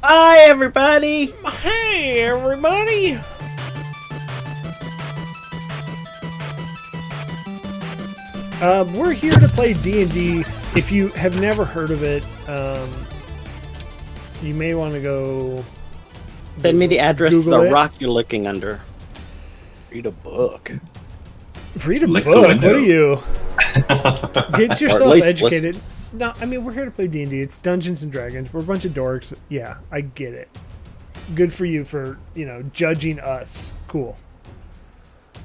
Hi, everybody! Hey, everybody! We're here to play D&D. If you have never heard of it, you may want to go... Send me the address Google of the it. rock you're looking under. Read a book. Read a Lick the book. window. What are you? Get yourself least educated. No, I mean, we're here to play D&D. It's Dungeons and Dragons. We're a bunch of dorks. Yeah, I get it. Good for you for, judging us. Cool.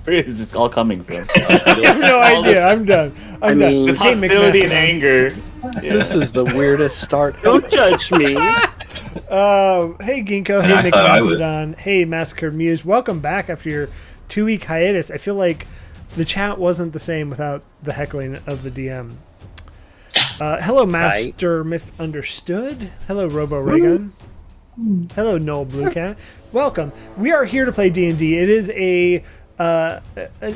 Where is this all coming from? I have no idea. I'm done. I'm done. This Hey, hostility and McMaster. anger. This is the weirdest start. Don't judge me. Hey, Ginkgo. Hey, I thought I would. McMastodon. Hey, Massacred Muse. Welcome back after your 2-week hiatus. I feel like the chat wasn't the same without the heckling of the DM. Hello, Master Misunderstood. Hello, Robo Raygun. Hello, Noel Blue Cat. Welcome. We are here to play D&D. It is an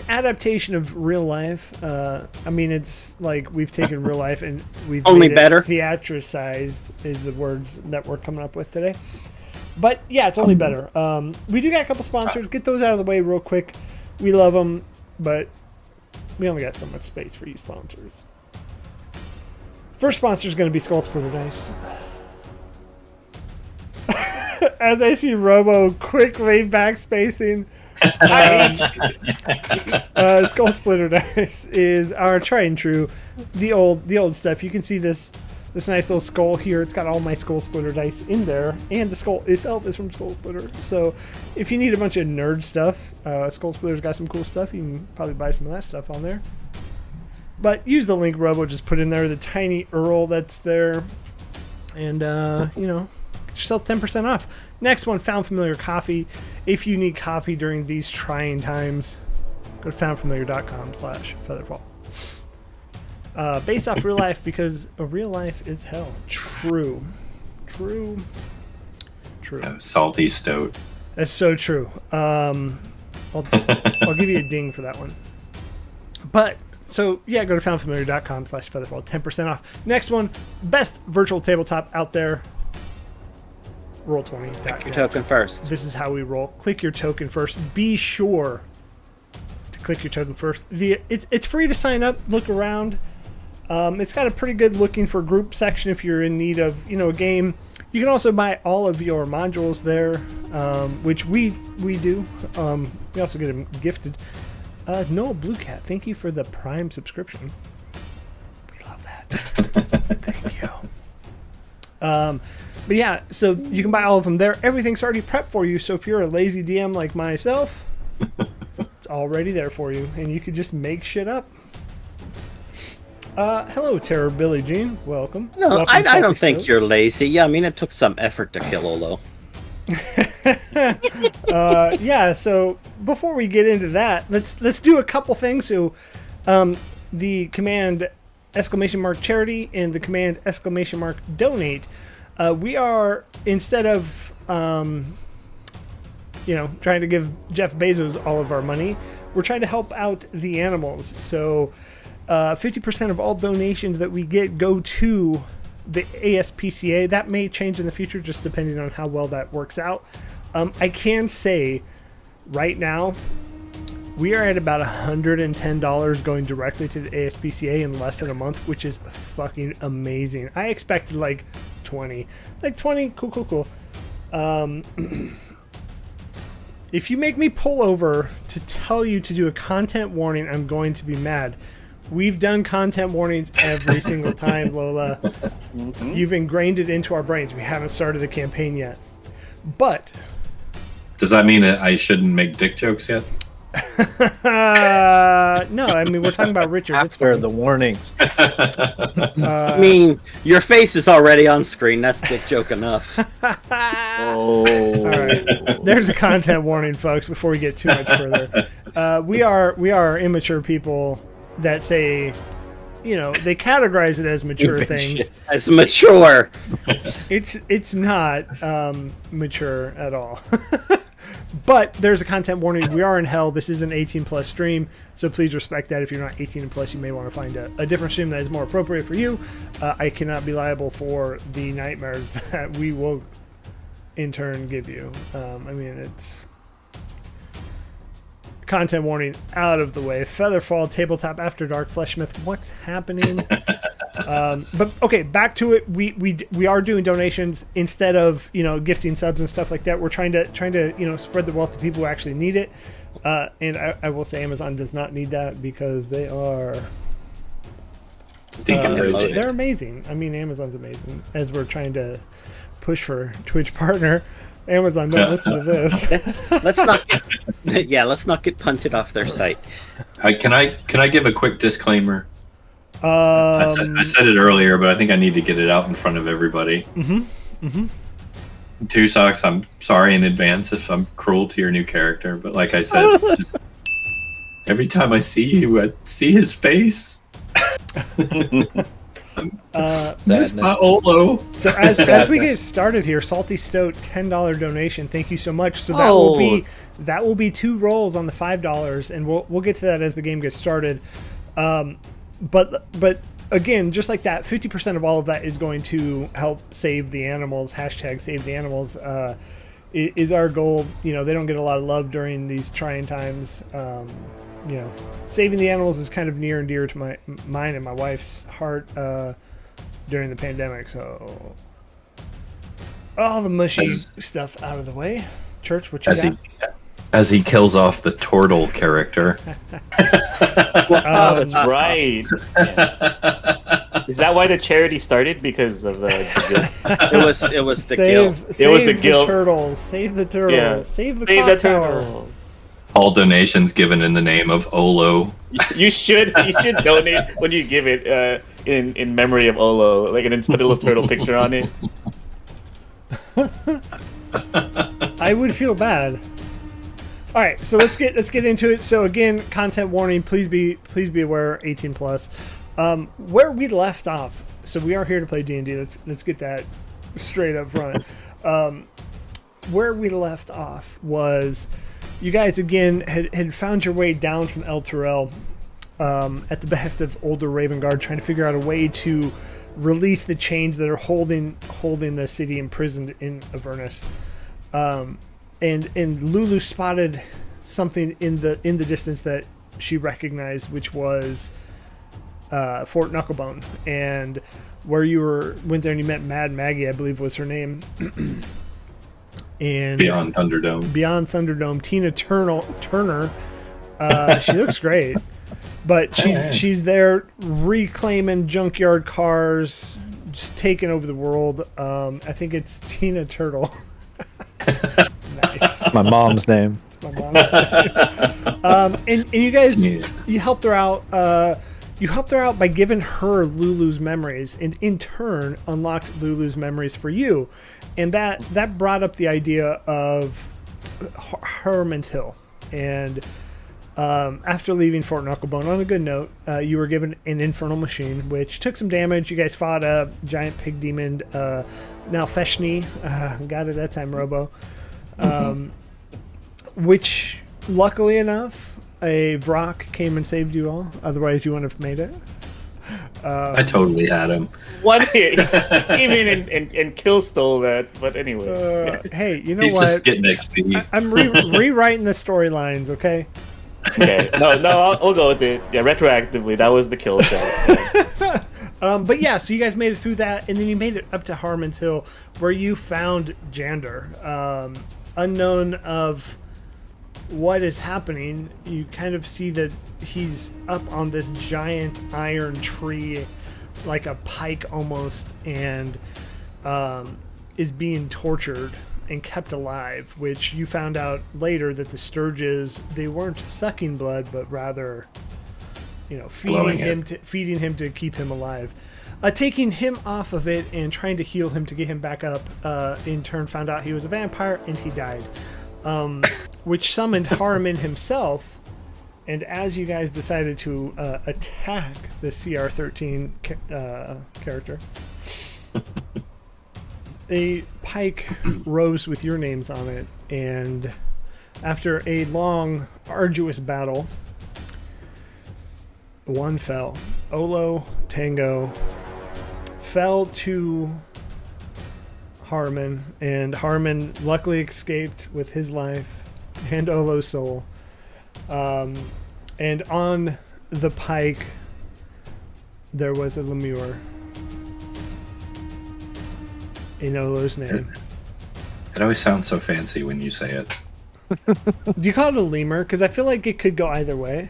adaptation of real life. I mean, it's like we've taken real life and we've Only made better. it theatricized is the words that we're coming up with today. But yeah, it's only better. We do got a couple sponsors. Get those out of the way real quick. We love them, but we only got so much space for you sponsors. First sponsor is going to be Skull Splitter Dice. As I see Robo quickly backspacing, Skull Splitter Dice is our tried and true, the old stuff. You can see this nice little skull here. It's got all my Skull Splitter Dice in there, and the skull itself is from Skull Splitter. So if you need a bunch of nerd stuff, Skull Splitter's got some cool stuff. You can probably buy some of that stuff on there. But use the link Robo just put in there, the tiny Earl that's there, and get yourself 10% off. Next one, Found Familiar Coffee. If you need coffee during these trying times, go to foundfamiliar.com/FeatherFall. Based off real life, because a real life is hell. True. Salty stout. That's so true. I'll give you a ding for that one. But so yeah, go to foundfamiliar.com/FeatherFall. 10% off. Next one, best virtual tabletop out there. Roll20. Click your token first. This is how we roll. Click your token first. Be sure to click your token first. It's free to sign up. Look around. It's got a pretty good looking for group section if you're in need of a game. You can also buy all of your modules there, which we do. We also get them gifted. Noel Blue Cat, thank you for the Prime subscription. We love that. Thank you. But yeah, so you can buy all of them there. Everything's already prepped for you. So if you're a lazy DM like myself, it's already there for you, and you could just make shit up. Hello, Terror Billy Jean. Welcome. No, Welcome, I Salty don't think Stoat. you're lazy. Yeah, I mean, it took some effort to kill Olo. Yeah, so before we get into that, let's do a couple things. So the command !charity and the command !donate. We are, instead of trying to give Jeff Bezos all of our money, we're trying to help out the animals. So 50% of all donations that we get go to the ASPCA. That may change in the future, just depending on how well that works out. I can say right now we are at about $110 going directly to the ASPCA in less than a month, which is fucking amazing. I expected like 20. Cool. If you make me pull over to tell you to do a content warning, I'm going to be mad. We've done content warnings every single time, Lola. You've ingrained it into our brains. We haven't started the campaign yet. But Does that mean that I shouldn't make dick jokes yet? no, I mean, we're talking about Richard. It's After fine. the warnings. I mean, your face is already on screen. That's dick joke enough. Oh. All right. There's a content warning, folks, before we get too much further. We are immature people that say, they categorize it as mature things. It's mature. It's not mature at all. But there's a content warning. We are in hell. This is an 18+ stream, so please respect that. If you're not 18 and plus, you may want to find a different stream that is more appropriate for you. I cannot be liable for the nightmares that we will in turn give you. I mean, it's content warning out of the way. FeatherFall, Tabletop After Dark, Fleshmith. What's happening? But okay, back to it. We are doing donations instead of gifting subs and stuff like that. We're trying to spread the wealth to people who actually need it. And I will say Amazon does not need that because they are. They're amazing. I mean, Amazon's amazing. As we're trying to push for Twitch partner, Amazon, don't listen to this. Let's not get punted off their site. Can I give a quick disclaimer? I said it earlier, but I think I need to get it out in front of everybody. Two Socks, I'm sorry in advance if I'm cruel to your new character, but like I said, it's just every time I see you, I see his face. Miss my Olo. So as we get started here, Salty Stoat, $10 donation. Thank you so much. So that will be 2 rolls on the $5, and we'll get to that as the game gets started. But again, just like that, 50% of all of that is going to help save the animals. Hashtag save the animals is our goal. They don't get a lot of love during these trying times. Saving the animals is kind of near and dear to mine and my wife's heart during the pandemic. So all the mushy stuff out of the way. Church, what you got? As he kills off the turtle character. That's right. Yeah. Is that why the charity started? Because of the guild? It was the guild. Save the turtles. Save the turtle. Yeah. Save the clock tower. All donations given in the name of Olo. You should donate when you give it in memory of Olo, like, and then put a little turtle picture on it. I would feel bad. All right, so let's get into it. So again, content warning. Please be aware. 18 plus. Where we left off. So we are here to play D&D. Let's get that straight up front. Where we left off was you guys again had found your way down from El Turel at the behest of older Raven Guard, trying to figure out a way to release the chains that are holding the city imprisoned in Avernus. And Lulu spotted something in the distance that she recognized, which was Fort Knucklebone, and where you went there and you met Mad Maggie, I believe was her name. And Beyond Thunderdome, Tina Turner. She looks great, but she's there reclaiming junkyard cars, just taking over the world. I think it's Tina Turtle. Nice. My mom's name. It's my mom's name. And you guys, you helped her out. You helped her out by giving her Lulu's memories, and in turn unlocked Lulu's memories for you, and that brought up the idea of Herman's Hill. And after leaving Fort Knucklebone on a good note, you were given an infernal machine, which took some damage. You guys fought a giant pig demon, Nalfeshni, got it that time, Robo, which luckily enough, a Vrock came and saved you all. Otherwise, you wouldn't have made it. I totally had him. One hit. Came in and kill stole that. But anyway. Hey, you know He's what? just getting XP. I'm rewriting the storylines, okay? Okay. No, I'll go with it. Yeah, retroactively, that was the kill shot. But yeah, so you guys made it through that, and then you made it up to Harmon's Hill, where you found Jander. Unknown of what is happening, you kind of see that he's up on this giant iron tree, like a pike almost, and is being tortured and kept alive, which you found out later that the Sturges, they weren't sucking blood, but rather, feeding him to keep him alive. Taking him off of it and trying to heal him to get him back up, in turn found out he was a vampire and he died. Which summoned Harmon himself, and as you guys decided to attack the CR13 character, a pike rose with your names on it, and after a long, arduous battle, one fell. Olo Tango fell to Harmon, and Harmon luckily escaped with his life and Olo's soul. And on the pike, there was a lemur in Olo's name. It always sounds so fancy when you say it. Do you call it a lemur? Because I feel like it could go either way.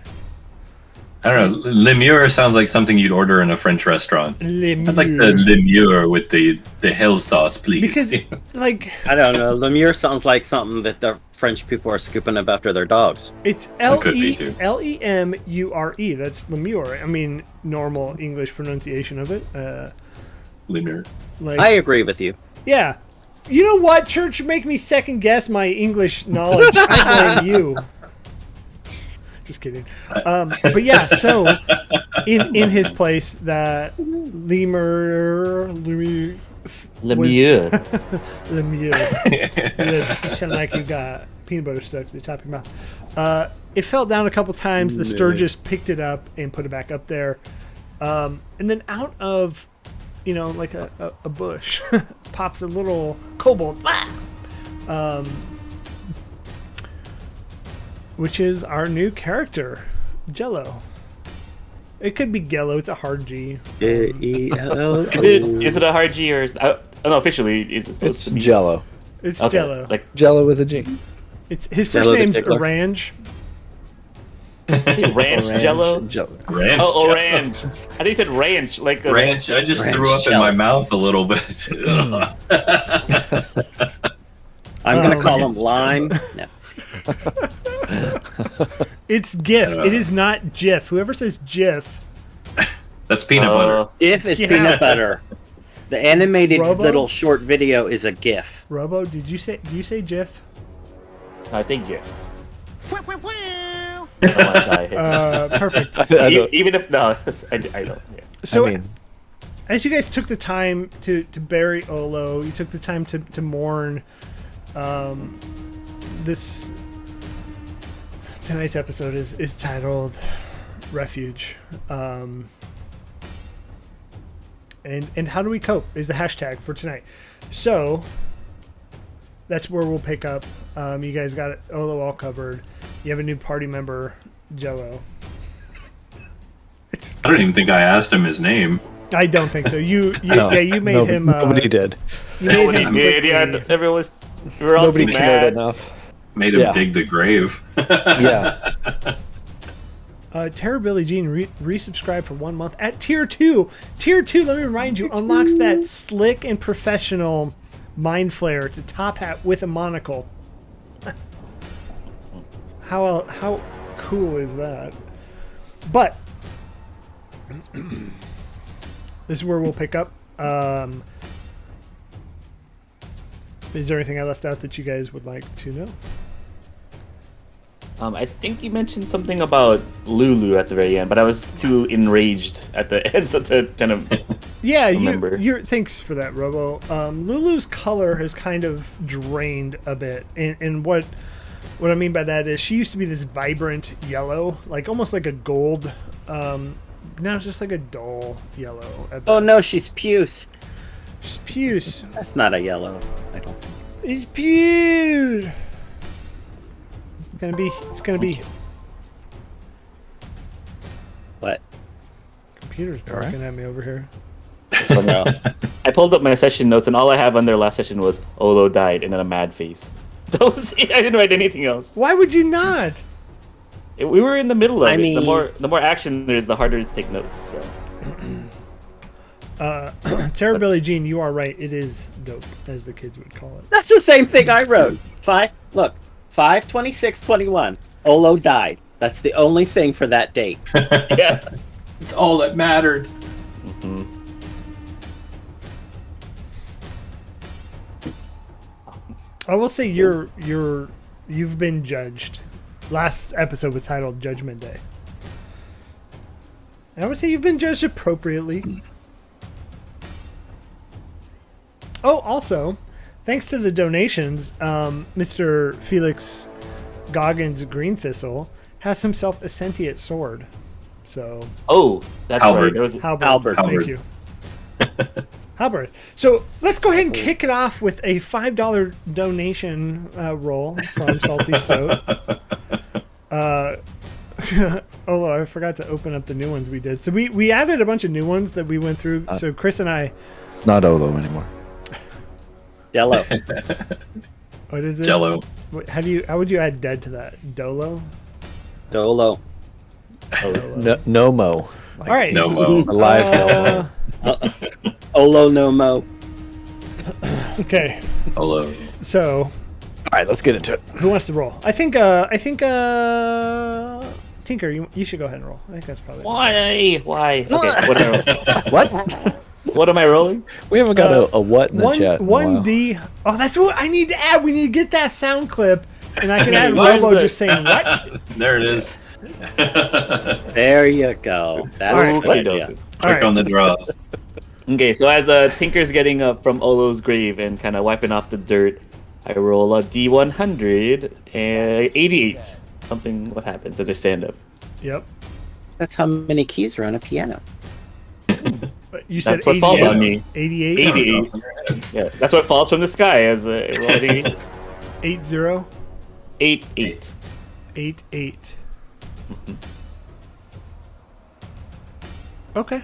I don't know. Lemur sounds like something you'd order in a French restaurant. Lemur. I'd like the lemur with the hell sauce, please. Because, like, I don't know. Lemur sounds like something that the French people are scooping up after their dogs. it's could be, too. Lemure. That's lemur. I mean, normal English pronunciation of it. Lemur. Like, I agree with you. yeah. You know what, Church? Make me second guess my English knowledge. I blame you. Just kidding. But yeah, so in his place, that lemur. Lemieux. You sound like you got peanut butter stuck to the top of your mouth. It fell down a couple times. The Sturgis picked it up and put it back up there. And then out of, like a bush, pops a little kobold. Which is our new character, Jello. It could be Gello. It's a hard G. Jello. Is it a hard G or? I don't know. Officially, is it supposed It's to be? Jello. It's Okay, Jello. like Jello with a G. It's his first Jello the name's Tickler. Orange. ranch Jello. Jello. Ranch. Oh, Jello. orange. I think you said ranch. Like Ranch. I just Ranch threw up in Jello. my mouth a little bit. I'm gonna Oh, call him Lime. No. It's GIF. It is not GIF. Whoever says GIF. That's peanut butter. GIF is Yeah. peanut butter. The animated Robo? little short video is a GIF. Robo, do you say GIF? I say GIF. Perfect. Even if no, I don't. Yeah. So I mean, as you guys took the time to bury Olo, you took the time to mourn this. Tonight's episode is titled Refuge. And how do we cope is the hashtag for tonight. So that's where we'll pick up. You guys got Olo all covered. You have a new party member, Jello. I don't even think I asked him his name. I don't think so. You no, made him. Nobody did. You made Nobody him did. Yeah, quickly- everyone was. We were all Nobody too cared mad. enough. Made him Yeah. dig the grave. Yeah. Terror Billy Jean resubscribed for 1 month at tier 2. Tier 2, let me remind you, unlocks that slick and professional mind flare. It's a top hat with a monocle. How cool is that? But this is where we'll pick up. Is there anything I left out that you guys would like to know? I think you mentioned something about Lulu at the very end, but I was too enraged at the end so to kind of. Yeah, Remember. you're thanks for that, Robo. Lulu's color has kind of drained a bit, and what I mean by that is she used to be this vibrant yellow, like almost like a gold. Now it's just like a dull yellow. At Oh best. no, she's puce. She's puce. That's not a yellow. I don't think. It's puce. It's gonna be. What? Computer's barking at me over here. No. I pulled up my session notes, and all I have on their last session was Olo died, and then a mad face. That was it. I didn't write anything else. Why would you not? We were in the middle of I it. mean- The more action there is, the harder it is to take notes. So. Terror Billy Jean, you are right. It is dope, as the kids would call it. That's the same thing I wrote. 5/26/21. Olo died. That's the only thing for that date. Yeah. It's all that mattered. I will say you've been judged. Last episode was titled Judgment Day. And I would say you've been judged appropriately. Oh, also, thanks to the donations, Mr. Felix Goggins Green Thistle has himself a sentient sword. So, Oh, that's Halberd. right. There was Halberd, Halberd. thank Halberd. you. Albert. So let's go ahead and kick it off with a $5 donation roll from Salty Stoat. Oh, I forgot to open up the new ones we did. So we added a bunch of new ones that we went through. So Chris and I. Not Olo anymore. Jello. What is it? Jello. How would you add dead to that? Dolo. Dolo. No mo. Like, All right. No mo. Alive no mo. Olo no mo. Okay. Hello. So All right, let's get into it. who wants to roll? I think Tinker, you should go ahead and roll. I think that's probably. Why? Okay. What? What am I rolling? We haven't got a what in the chat. in a while. 1D. Oh, that's what I need to add. We need to get that sound clip, and I can add Where's Robo the- just saying what. There it is. There you go. That's All right. a good idea. All Click right. on the draw. Okay, so as Tinker's getting up from Olo's grave and kind of wiping off the dirt, I roll a D100 and 88. What happens as I stand up? Yep. That's how many keys are on a piano. But you said That's what falls 88. on me. 88. 88. Yeah, that's what falls from the sky as I roll an 88. 80. 88. 88. Okay.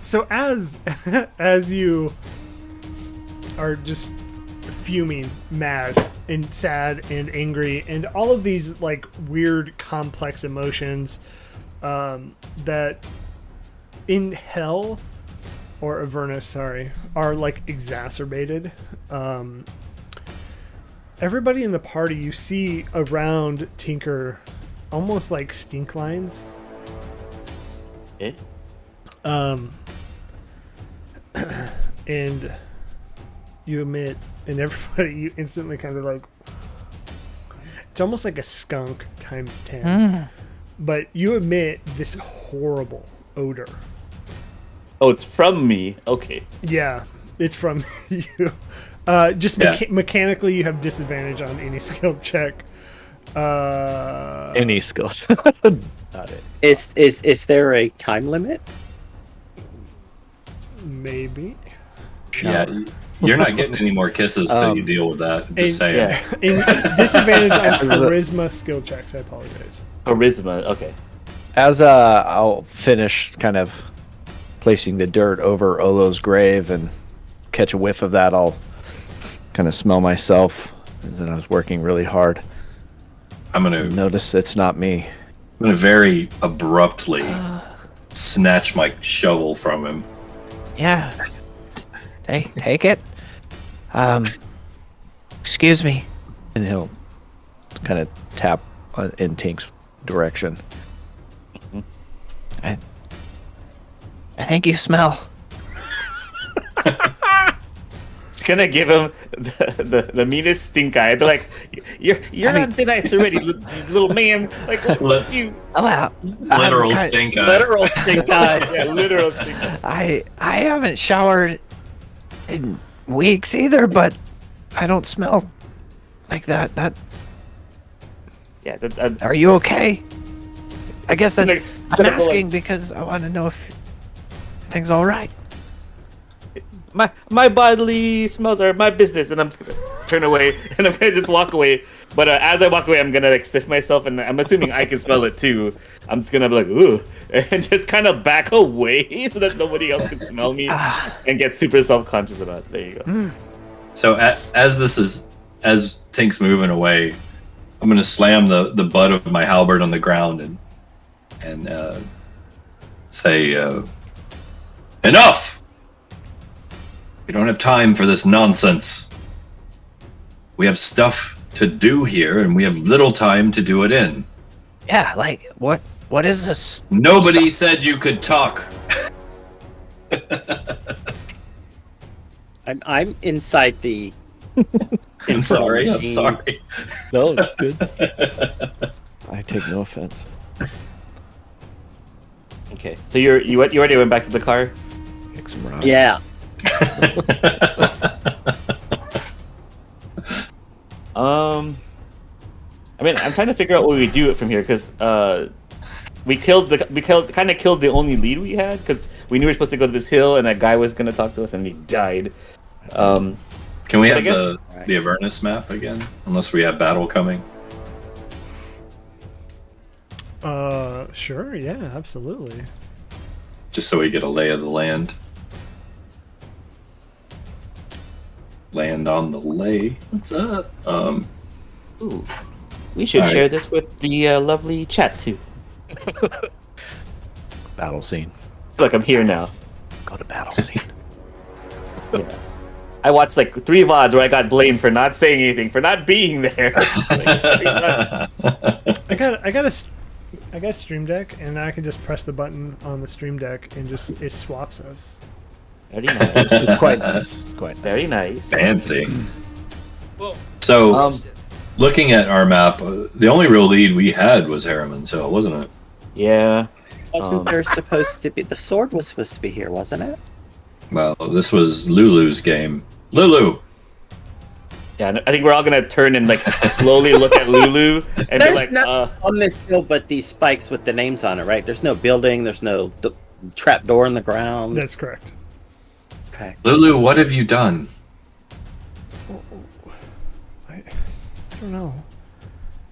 So as you are just fuming, mad and sad and angry and all of these like weird complex emotions that in hell or Avernus, sorry, are like exacerbated. Everybody in the party you see around Tinker almost like stink lines. Okay. And you emit, and everybody, you instantly kind of like, it's almost like a skunk times 10. But you emit this horrible odor. Oh, it's from me. Okay. Yeah, it's from you. Just Yeah. mechanically, you have disadvantage on any skill check. Any skills. Not it. Is there a time limit? Maybe. Yeah, you're not getting any more kisses till you deal with that. Just saying. Yeah. In disadvantage on charisma skill checks. I apologize. Charisma. Okay. As I'll finish kind of placing the dirt over Olo's grave and catch a whiff of that, I'll kind of smell myself. And then I was working really hard. I'm gonna Notice it's not me. very abruptly snatch my shovel from him. Yeah. Take it. Excuse me. And he'll kind of tap in Tink's direction. I think you smell. It's gonna give him the meanest stink eye. I'd be like, you're not been nice already, little man. Like, what you? Oh, wow. Literal stink eye. Literal stink eye. Yeah, literal stink eye. I haven't showered in weeks either, but I don't smell like that. Yeah. Are you okay? I guess that Like, I'm asking because I want to know if everything's all right. My bodily smells are my business, and I'm just gonna turn away and I'm gonna just walk away. But as I walk away, I'm gonna like sniff myself, and I'm assuming I can smell it too. I'm just gonna be like, ooh, and just kind of back away so that nobody else can smell me and get super self-conscious about it. There you go. So as Tink's moving away, I'm gonna slam the butt of my halberd on the ground and say, enough! We don't have time for this nonsense. We have stuff to do here, and we have little time to do it in. Yeah, like what is this? Nobody said you could talk. I'm inside the. I'm sorry. I'm machine. sorry. No, it's good. I take no offense. Okay, so you already went back to the car. Take some rocks. Yeah. I mean, I'm trying to figure out what we do from here because kind of killed the only lead we had because we knew we were supposed to go to this hill and a guy was gonna talk to us and he died. Can we But I have guess- the Avernus map again? Unless we have battle coming. Sure, yeah, absolutely. Just so we get a lay of the land. Land on the lay. What's up? Ooh, we should All right. share this with the lovely chat too. Battle scene. Look, I'm here now. Go to battle scene. Yeah. I watched like 3 VODs where I got blamed for not saying anything, for not being there. I got a Stream Deck, and I can just press the button on the Stream Deck, and just it swaps us. Very nice. It's quite nice. It's quite nice. Very nice. Fancy. So, looking at our map, the only real lead we had was Harriman's Hill, wasn't it? Yeah. Wasn't there supposed to be the sword was supposed to be here, wasn't it? Well, this was Lulu's game. Lulu! Yeah, and I think we're all gonna turn and like slowly look at Lulu and be There's like, no on this hill but these spikes with the names on it, right? There's no building, there's no trap door in the ground. That's correct. Okay. Lulu, what have you done? I don't know.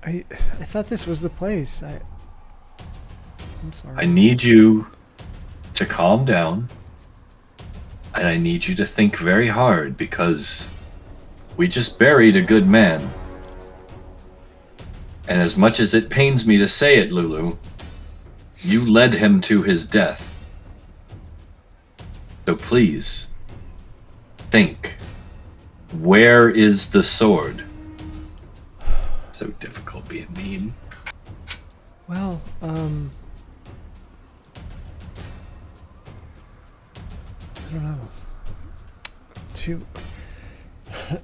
I thought this was the place. I'm sorry. I need you to calm down. And I need you to think very hard because we just buried a good man. And as much as it pains me to say it, Lulu, you led him to his death. So please, think. Where is the sword? So difficult being mean. Well, I don't know.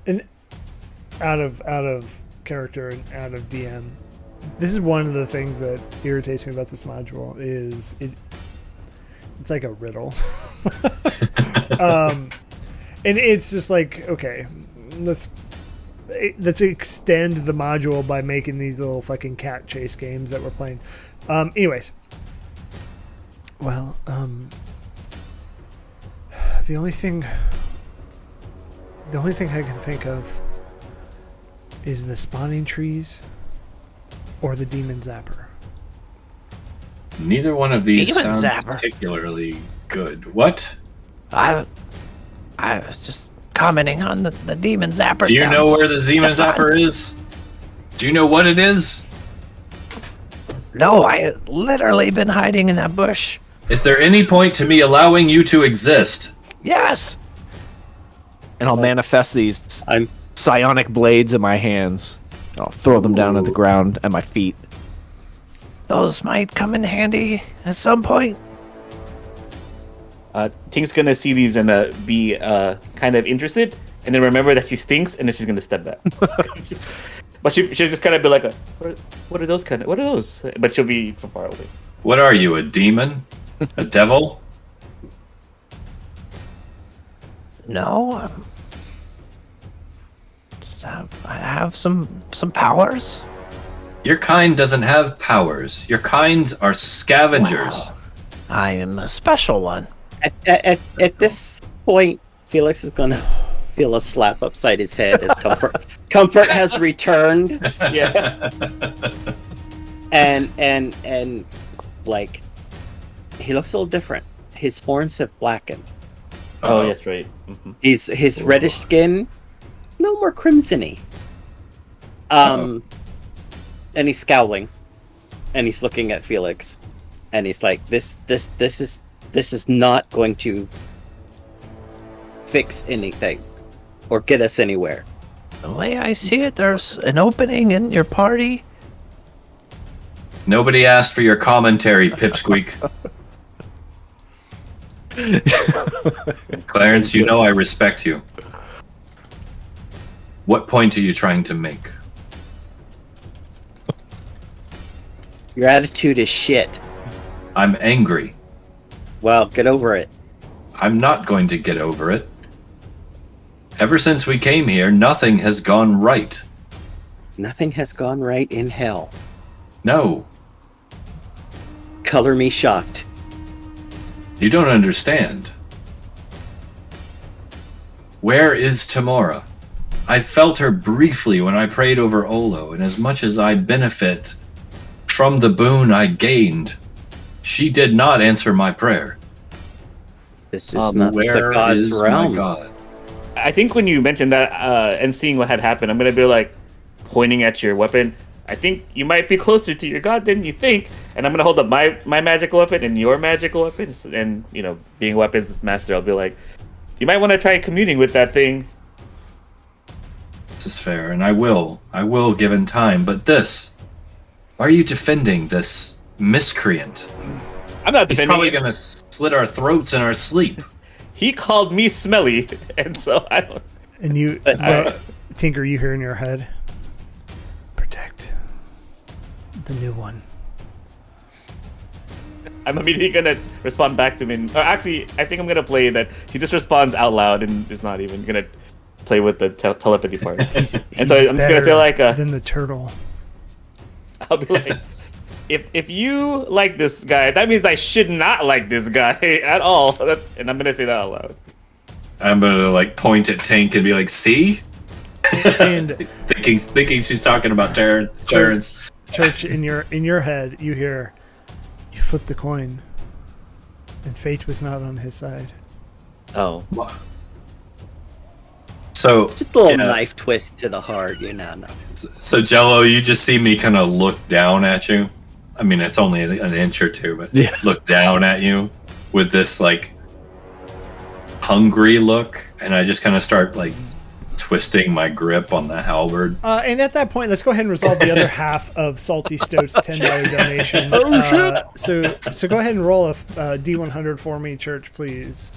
And out of character and out of DM, this is one of the things that irritates me about this module is it's like a riddle. And it's just like, okay, let's extend the module by making these little fucking cat chase games that we're playing. Anyways, well, the only thing I can think of is the spawning trees or the demon zapper. Neither one of these Demon sound zapper. particularly good. What? I was just commenting on the demon zapper. Do you know sounds where the Demon terrifying. Zapper is? Do you know what it is? No, I literally been hiding in that bush. Is there any point to me allowing you to exist? Yes. And I'll manifest these I'm psionic blades in my hands. And I'll throw them down at the ground at my feet. Those might come in handy at some point. Tink's gonna see these and be kind of interested, and then remember that she stinks, and then she's gonna step back. But she'll just kind of be like, "What are those kind of? What are those?" But she'll be from far away. What are you, a demon? A devil? No. I have some powers. Your kind doesn't have powers. Your kind are scavengers. Wow. I am a special one. at this point, Felix is gonna feel a slap upside his head as comfort has returned, Yeah. and like he looks a little different. His horns have blackened. Oh, that's right. Mhm. His reddish skin, a little more crimsony. And he's scowling, and he's looking at Felix, and he's like, "This is not going to fix anything or get us anywhere." The way I see it, there's an opening in your party. Nobody asked for your commentary, Pipsqueak. Clarence, you know I respect you. What point are you trying to make? Your attitude is shit. I'm angry. Well, get over it. I'm not going to get over it. Ever since we came here, nothing has gone right. Nothing has gone right in hell. No. Color me shocked. You don't understand. Where is Tamora? I felt her briefly when I prayed over Olo, and as much as I benefit from the boon I gained, she did not answer my prayer. This is not Where the god's is realm. my god? I think when you mentioned that and seeing what had happened, I'm gonna be like pointing at your weapon. I think you might be closer to your god than you think, and I'm gonna hold up my magical weapon and your magical weapon, and being weapons master, I'll be like, you might want to try communing with that thing. This is fair, and I will given time. But why are you defending this miscreant? I'm not He's defending. probably gonna slit our throats in our sleep. He called me smelly, and so I don't. And you, Tinker, you hear in your head, protect the new one. I'm immediately gonna respond back to him. Or actually, I think I'm gonna play that he just responds out loud and is not even gonna play with the telepathy part. And so I'm just gonna say like, than the turtle. I'll be like, if you like this guy, that means I should not like this guy at all. And I'm gonna say that out loud. I'm gonna like point at Tank and be like, "See," And thinking she's talking about Terrence. Church, in your head, you hear, you flip the coin, and fate was not on his side. Oh. So Just a little knife twist to the heart, No. So Jello, you just see me kind of look down at you. I mean, it's only an inch or two, but look down at you with this like hungry look, and I just kind of start like twisting my grip on the halberd. And at that point, let's go ahead and resolve the other half of Salty Stoat's $10 donation. So go ahead and roll a D100 for me, Church, please.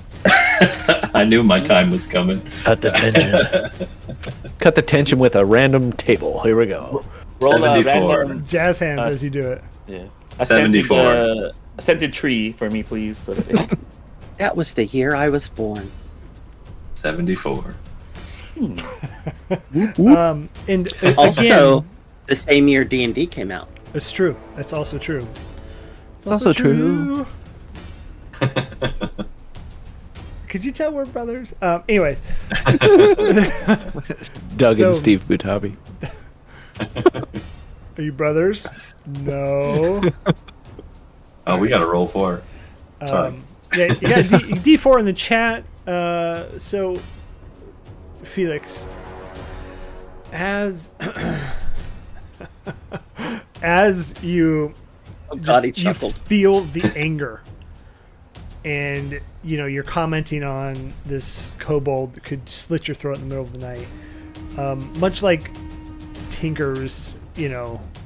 I knew my time was coming. Cut the tension. Cut the tension with a random table. Here we go. Roll 74. random. Jazz hands as you do it. Yeah. 74. A scented tree for me, please. So that That was the year I was born. 74. And Also, again, the same year D&D came out. it's true. That's also true. It's also true. Could you tell we're brothers? Anyways. Doug So- and Steve Butabi. Are you brothers? No. Oh, we got to roll for. Sorry. Yeah, you got D4 in the chat. So, Felix, as you Oh God, he you chuckled. feel the anger, and you're commenting on this kobold that could slit your throat in the middle of the night. Much like Tinker's,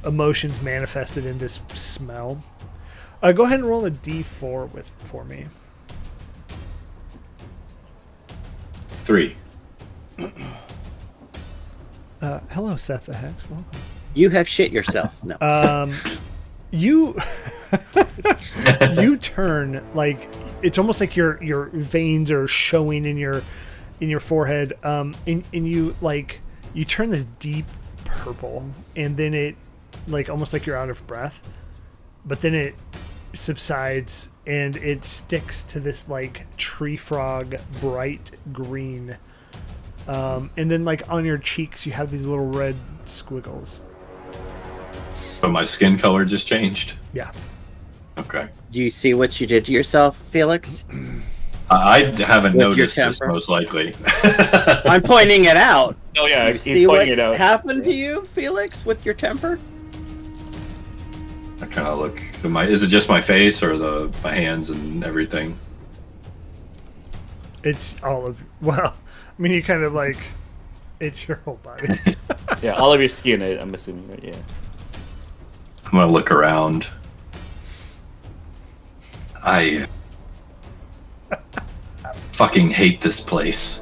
emotions manifested in this smell. Go ahead and roll a D4 for me. 3. Hello, Seth the Hex. Welcome. You have shit yourself. No. You turn like it's almost like your veins are showing in your forehead. And you you turn this deep purple, and then it almost like you're out of breath, but then it subsides and it sticks to this tree frog bright green, and then on your cheeks you have these little red squiggles. But my skin color just changed. Yeah. Okay. Do you see what you did to yourself, Felix? I haven't With your noticed this, temper? most likely. I'm pointing it out. Oh yeah, You he's see what pointing it out. happened to you, Felix, with your temper? I kind of look. Is it just my face or my hands and everything? It's all of you kind of it's your whole body. Yeah, all of your skin. I'm assuming, right? Yeah. I'm gonna look around. I fucking hate this place.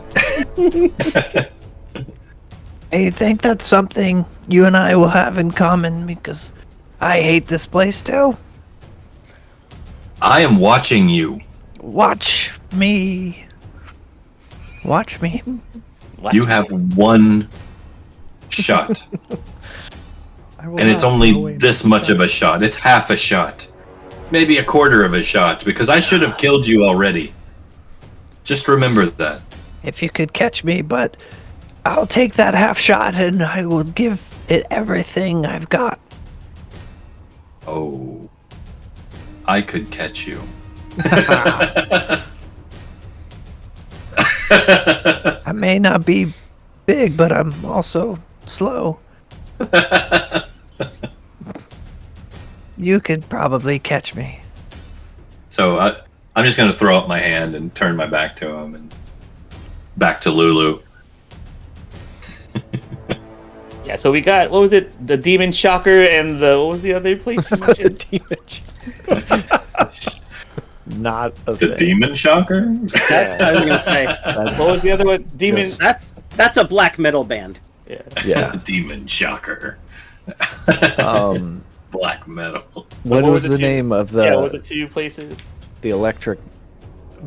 I think that's something you and I will have in common because I hate this place too. I am watching you. Watch me. Watch me. You have one shot, I will and it's not only throw away this my much of a shot. It's half a shot. maybe a quarter of a shot, because I should have killed you already. Just remember that. If you could catch me, but I'll take that half shot and I will give it everything I've got. Oh, I could catch you. I may not be big, but I'm also slow. You could probably catch me. So I'm just going to throw up my hand and turn my back to him and back to Lulu. Yeah, so we got, what was it? The Demon Shocker and what was the other place you mentioned? Not a The thing. Demon Shocker? I was gonna say What was the other one? Demon. that's a black metal band. Yeah. Yeah. Demon Shocker. Black metal. What what was were the the two- name of Yeah, what were the the two places? electric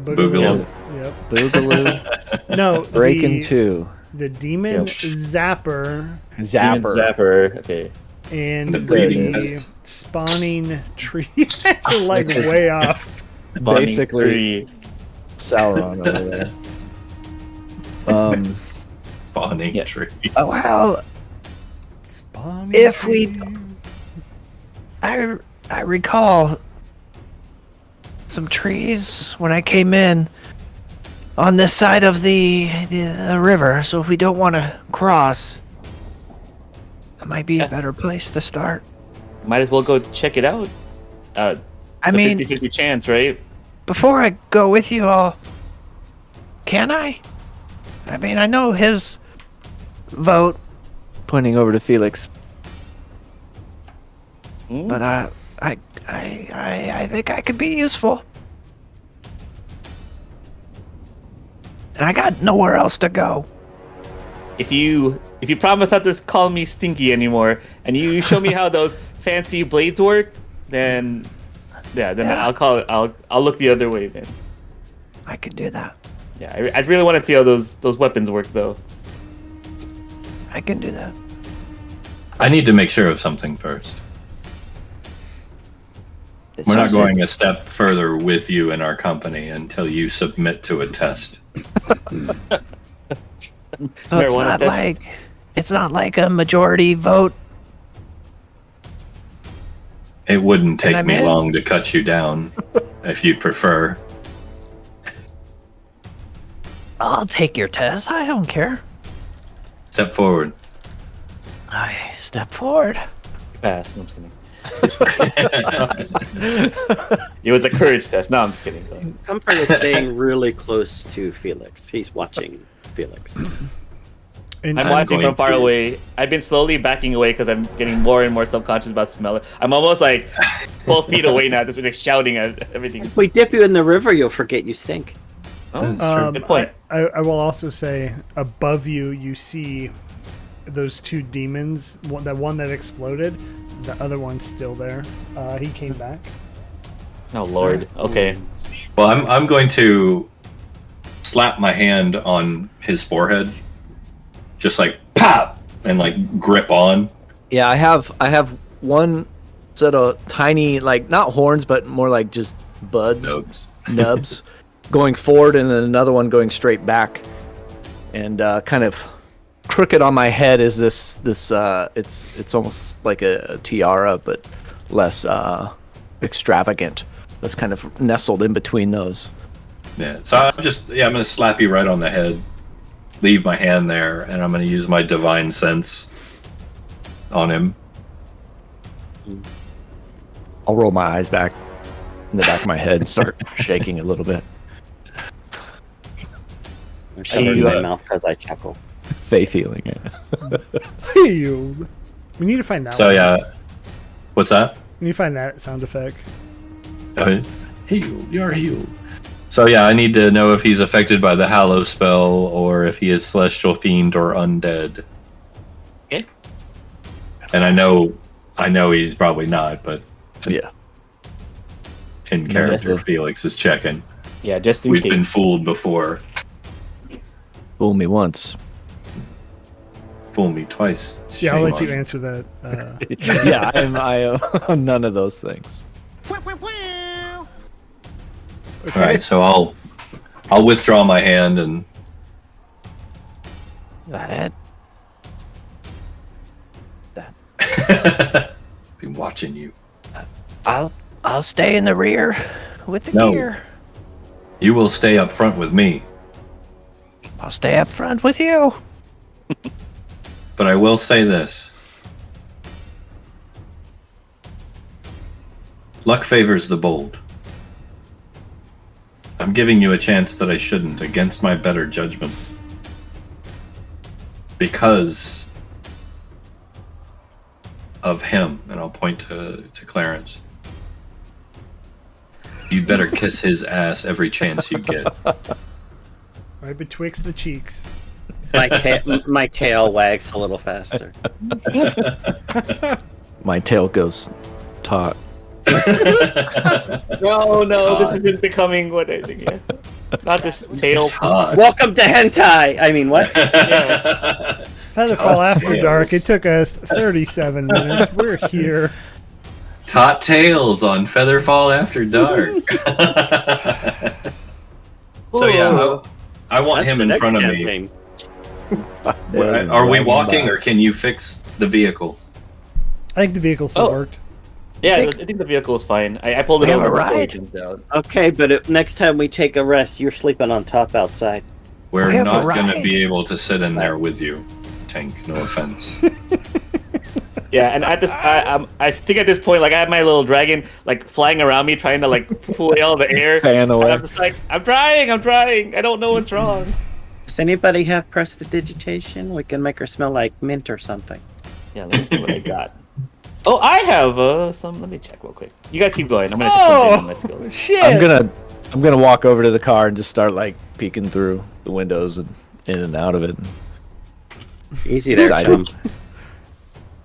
Boogaloo. Yep. Boogaloo? No, Breaking 2. the Demon Yep. Zapper Demon Zapper. Zapper. Okay. and The bleeding the pits. spawning tree. That's like Which is- way off. Basically, Sauron over there. Spawning Yeah. tree. Oh, well, Spawning If we- tree. I recall some trees when I came in on this side of the river, so if we don't want to cross, that might be a better place to start. Might as well go check it out. I It's a mean, 50-50 chance, right? before I go with you all, can I? I mean, I know his vote, Pointing over to Felix. Hmm? but I think I could be useful. And I got nowhere else to go. If you promise not to call me Stinky anymore, and you show me how those fancy blades work, then Yeah. I'll call it. I'll look the other way then. I could do that. Yeah, I really want to see how those weapons work though. I can do that. I need to make sure of something first. It We're not says going a step further with you in our company until you submit to a test. So it's Marijuana not test. it's not like a majority vote. It wouldn't And take I'm me in. long to cut you down, if you prefer. I'll take your test. I don't care. Step forward. I step forward. Pass. No, I'm just kidding. It was a courage test. No, I'm just kidding. Comfort is staying really close to Felix. He's watching Felix. And I'm I'm watching going from far to- away. I've been slowly backing away because I'm getting more and more self-conscious about smell. I'm almost like 12 feet away now, just like shouting at everything. If we dip you in the river, you'll forget you stink. That's true. Good point. I will also say above you, you see those two demons. That one that exploded, the other one's still there. He came back. Oh Lord. Okay. Well, I'm going to slap my hand on his forehead, just like pop, and like grip on. Yeah, I have one set of tiny, like not horns, but more like just buds, Nubs. nubs, going forward, and then another one going straight back, and kind of crooked on my head is this. It's almost like a tiara, but less extravagant. That's kind of nestled in between those. Yeah. So I'm gonna slap you right on the head, leave my hand there, and I'm gonna use my divine sense on him. I'll roll my eyes back in the back of my head and start shaking a little bit. I'm covering you, my uh, mouth because I chuckle. Faith healing it. Hey, we need to find that. So one. yeah. What's that? We need to find that sound effect. Healed. You're healed. So yeah, I need to know if he's affected by the Hallow spell or if he is celestial fiend or undead. Okay. And I know he's probably not, but Yeah. in character, yes. Felix is checking. Yeah, just in We've case. been fooled before. Fool me once. Fool me twice. Yeah, I'll Shame let you on answer that. Yeah, I am none of those things. All right, so I'll withdraw my hand and. Is that it? Been watching you. I'll stay in the rear with the gear. You will stay up front with me. I'll stay up front with you. But I will say this. Luck favors the bold. I'm giving you a chance that I shouldn't, against my better judgment. Because of him, and I'll point to Clarence. You'd better kiss his ass every chance you get. Right betwixt the cheeks. My tail wags a little faster. My tail goes taut. No, this isn't becoming what I think. Yeah. Not this tail. Welcome to hentai. I mean, what? FeatherFall After Dark. It took us 37 minutes. We're here. Taut tails on FeatherFall After Dark. So yeah, I want That's him the in next front of me. campaign. Are we walking, or can you fix the vehicle? I think the vehicle still worked. Yeah, I think the vehicle is fine. I pulled it We have over a before it ride? jumped out. Okay, but next time we take a rest, you're sleeping on top outside. We're We have a not going to ride. be able to sit in there with you, Tank. No offense. Yeah, and at this, I think at this point, like I have my little dragon like flying around me, trying to like pull away all the air. Fan away. And I'm just like, I'm trying. I don't know what's wrong. Does anybody have prestidigitation? We can make her smell like mint or something. Yeah, let me see what I got. Oh, I have some. Let me check real quick. You guys keep going. I'm gonna check something on my skills. Shit! I'm gonna walk over to the car and just start like peeking through the windows and in and out of it. Easy there, Excited. chum.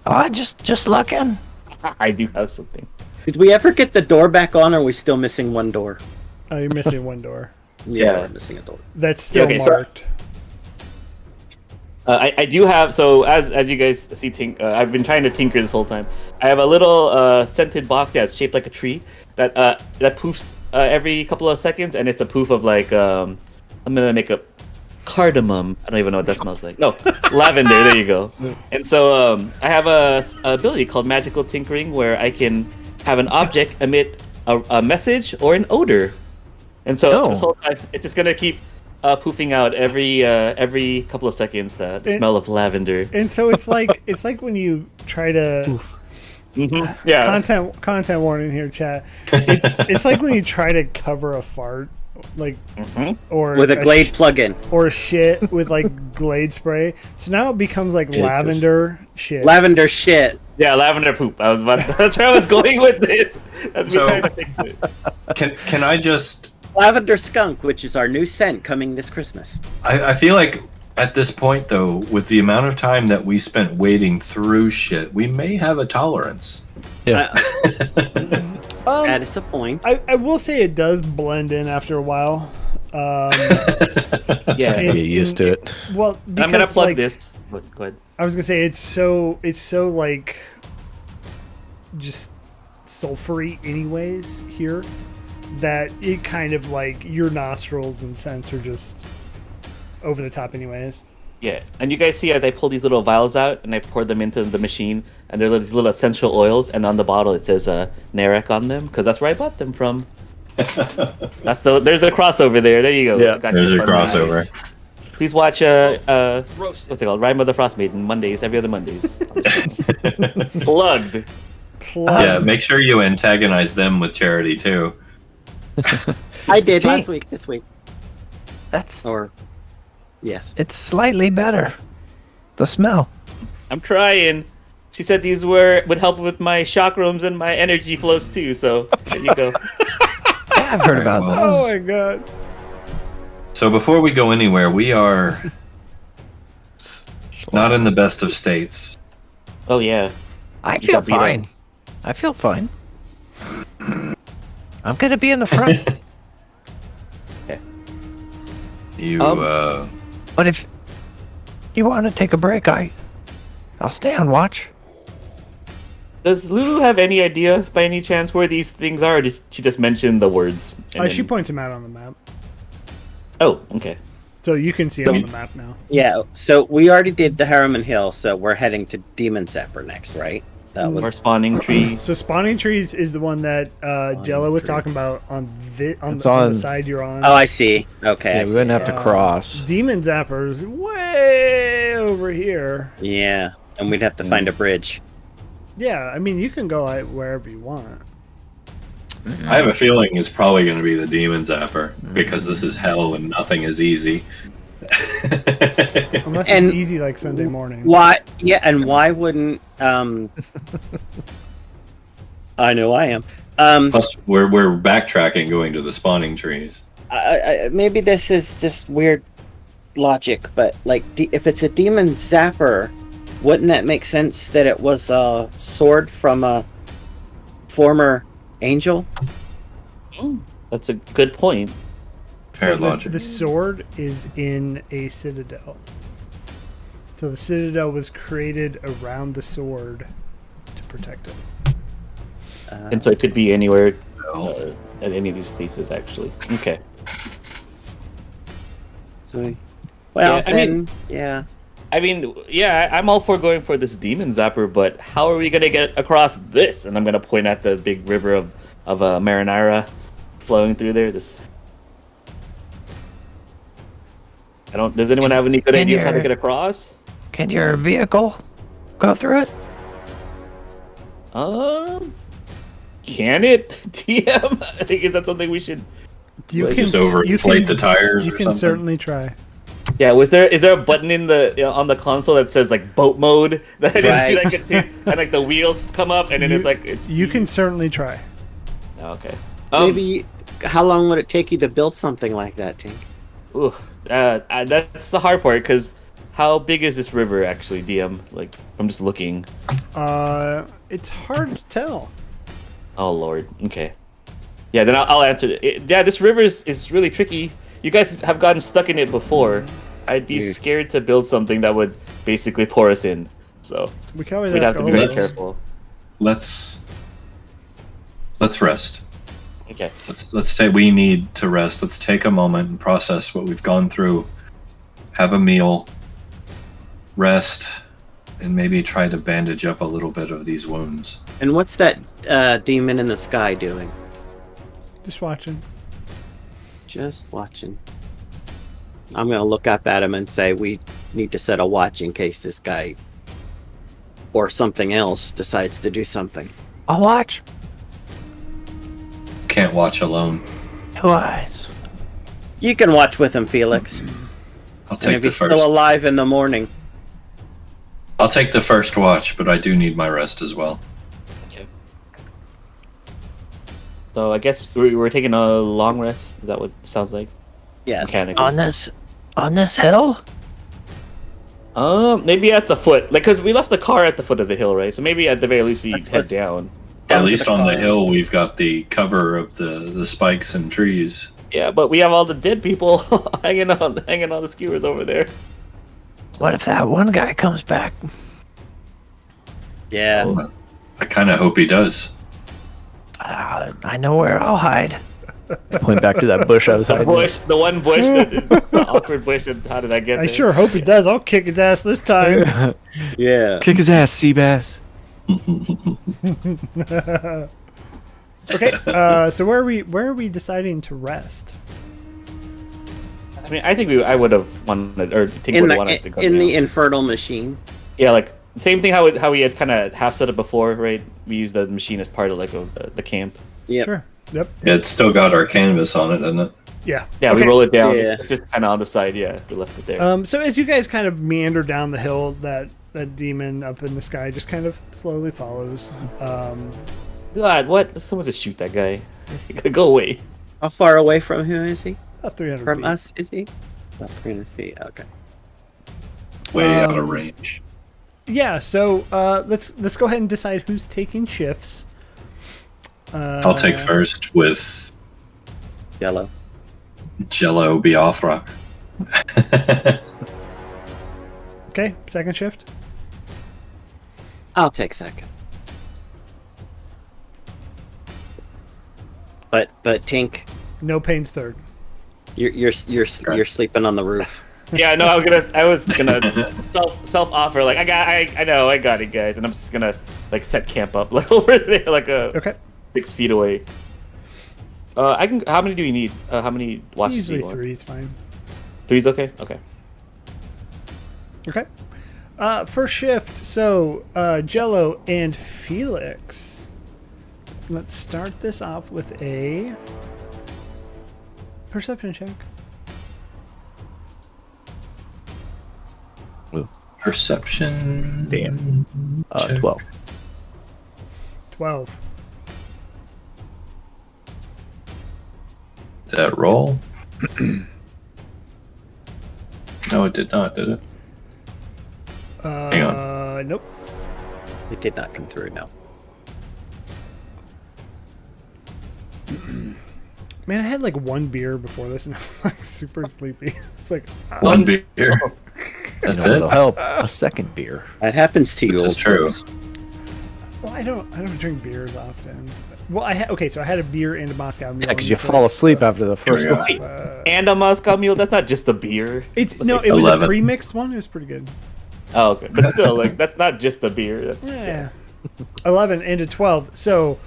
Oh, just looking. I do have something. Did we ever get the door back on, or are we still missing one door? Oh, you're missing one door. Yeah, we're missing a door. That's still Okay, so- marked. I do have, so as you guys see, I've been trying to tinker this whole time. I have a little scented box that's shaped like a tree that poofs every couple of seconds, and it's a poof of like I'm gonna make a cardamom. I don't even know what that smells like. No, lavender. There you go. And so I have a ability called magical tinkering where I can have an object emit a message or an odor. And so this whole time it's just gonna keep poofing out every couple of seconds. The smell of lavender. And so it's like when you try to Yeah. content warning here, chat. It's like when you try to cover a fart, like or With a Glade plugin. or shit with like Glade spray. So now it becomes like lavender shit. Lavender shit. Yeah, lavender poop. That's where I was going with this. That's So- me trying to fix it. Can I just? Lavender skunk, which is our new scent coming this Christmas. I feel like at this point, though, with the amount of time that we spent wading through shit, we may have a tolerance. Yeah. That is a point. I will say it does blend in after a while. Yeah. Get used to it. Well, because, I'm gonna plug like, this. Go ahead. I was gonna say it's so like just sulfury anyways here that it kind of like your nostrils and scents are just over the top anyways. Yeah, and you guys see as I pull these little vials out and I pour them into the machine, and they're these little essential oils, and on the bottle it says Narek on them because that's where I bought them from. There's a crossover there. There you go. Yeah, Got There's you a fun crossover. guys. Please watch what's it called? Rime of the Frost Maiden Mondays, every other Mondays. Plugged. Yeah, make sure you antagonize them with charity too. I did Tea. last week, this week. That's Or, yes. it's slightly better. The smell. I'm trying. She said these would help with my chakrams and my energy flows too. So there you go. Yeah, I've heard about well. those. Oh my god. So before we go anywhere, we are not in the best of states. Oh yeah. I You feel got beat up. fine. I feel fine. I'm gonna be in the front. You But if you want to take a break, I'll stay on watch. Does Lulu have any idea, by any chance, where these things are, or did she just mention the words? and She then- points them out on the map, Oh, okay. so you can see it on the map now. Yeah, so we already did the Harriman Hill, so we're heading to Demon Zapper next, right? That Or was spawning trees. So spawning trees is the one that Jello was tree. talking about on It's the on- side you're on. Oh, I see. Okay. Yeah, I we see. wouldn't have to cross. Demon Zapper's way over here. Yeah, and we'd have to find a bridge. Yeah, I mean you can go wherever you want. I have a feeling it's probably going to be the Demon Zapper because this is hell and nothing is easy. Unless And- it's easy like Sunday morning. Why? Yeah, and why wouldn't? I know I am. Plus, we're backtracking, going to the spawning trees. Maybe this is just weird logic, but like, if it's a demon zapper, wouldn't that make sense that it was a sword from a former angel? That's a good point. Fair So logic. the sword is in a citadel. So the citadel was created around the sword to protect it. And so it could be anywhere Oh. at any of these places, actually. Okay. So, well, Yeah, I mean- yeah. I mean, yeah, I'm all for going for this demon zapper, but how are we gonna get across this? And I'm gonna point at the big river of Marinara flowing through there. This. I don't. Does anyone have any good Can ideas how to your- get across? Can your vehicle go through it? Can it? TM? I think is that something we should? You Like, just overinflate the tires You or can something? certainly try. Yeah. Is there a button in the on the console that says like boat mode that I didn't see that Right. could take and like the wheels come up and then it's like it's You can certainly try. okay. Maybe. How long would it take you to build something like that, Tink? Ooh, that's the hard part because how big is this river actually, DM? Like I'm just looking. It's hard to tell. Oh lord. Okay. Yeah, then I'll answer it. Yeah, this river is really tricky. You guys have gotten stuck in it before. I'd be Dude. scared to build something that would basically pour us in. So We can always we'd ask have to be very Let's- careful. Let's rest. Okay. Let's say we need to rest. Let's take a moment and process what we've gone through. Have a meal, rest, and maybe try to bandage up a little bit of these wounds. And what's that demon in the sky doing? Just watching. Just watching. I'm gonna look up at him and say we need to set a watch in case this guy or something else decides to do something. I'll watch. Can't watch alone. 2 eyes. You can watch with him, Felix. I'll And take if the he's first. still alive in the morning. I'll take the first watch, but I do need my rest as well. So I guess we're taking a long rest. Is that what it sounds like? Yes. Mechanically. On this hill? Maybe at the foot, like, cause we left the car at the foot of the hill, right? So maybe at the very least we head let's- down. Down At to least the on the car. hill, we've got the cover of the spikes and trees. Yeah, but we have all the dead people hanging on the skewers over there. What if that one guy comes back? Yeah. I kind of hope he does. I know where I'll hide. I point back to that bush I was The hiding. in. bush, the one bush, the awkward bush. And how did I get I there? sure hope he does. I'll kick his ass this time. Yeah. Kick his ass, Seabass. Okay, so where are we deciding to rest? I mean, I think I would have wanted, or Tink In would have wanted to the go in down. the infernal machine. Yeah, like same thing. How we had kind of half set it before, right? We used the machine as part of like the camp. Yep. Sure. Yep. Yeah, it's still got our canvas on it, doesn't it? Yeah. Yeah, we Okay. roll it down. Yeah. It's just kind of on the side. Yeah, we left it there. So as you guys kind of meander down the hill, that demon up in the sky just kind of slowly follows. God, what? Someone just shoot that guy. Go away. How far away from him is he? About 300 From feet. us, is he? About 300 feet. Okay. Way out of range. Yeah. So let's go ahead and decide who's taking shifts. I'll take first with Yellow. Jello Biafra. Okay. Second shift. I'll take second. But Tink, No pains third. you're sleeping on the roof. Yeah, no, I was gonna self offer like I know I got it, guys, and I'm just gonna like set camp up like over there like Okay. 6 feet away. I can. How many do we need? How many watches? Usually do you want? 3 is fine. 3's okay. Okay. Okay. First shift. So Jello and Felix. Let's start this off with a perception check. Perception. Damn. Check. 12. 12. Did that roll? No, it did not, did it? Hang on. Nope. It did not come through. No. Man, I had like 1 beer before this, and I'm like super sleepy. It's like One beer. That's That'll it. help. A second beer. That happens to you. This is old true. folks. well, I don't drink beers often. Well, okay, so I had a beer and a Moscow Mule. Yeah, because you fall asleep after the Here we first go. one. And a Moscow Mule. That's not just a beer. It was 11. a pre-mixed one. It was pretty good. Oh, okay. But still, like that's not just a beer. That's, Yeah. 11 into 12. So,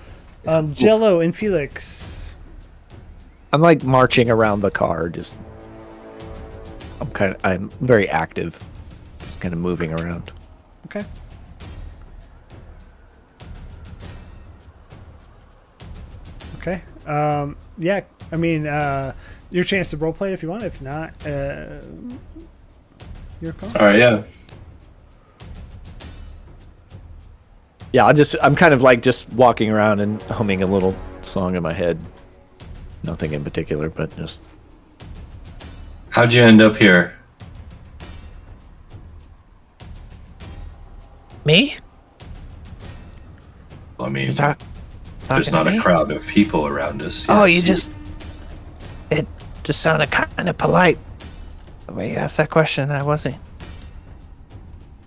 Jello and Felix. I'm like marching around the car, just I'm very active. Just kind of moving around. Okay. Okay. Yeah, I mean, your chance to roleplay if you want. If not, your call. All right, yeah. Yeah, I'm kind of like just walking around and humming a little song in my head. Nothing in particular, but just How'd you end up here? Me? I mean, You talk, there's talking not to a me? crowd of people around us. Oh, yes. it just sounded kind of polite. The way you asked that question, I wasn't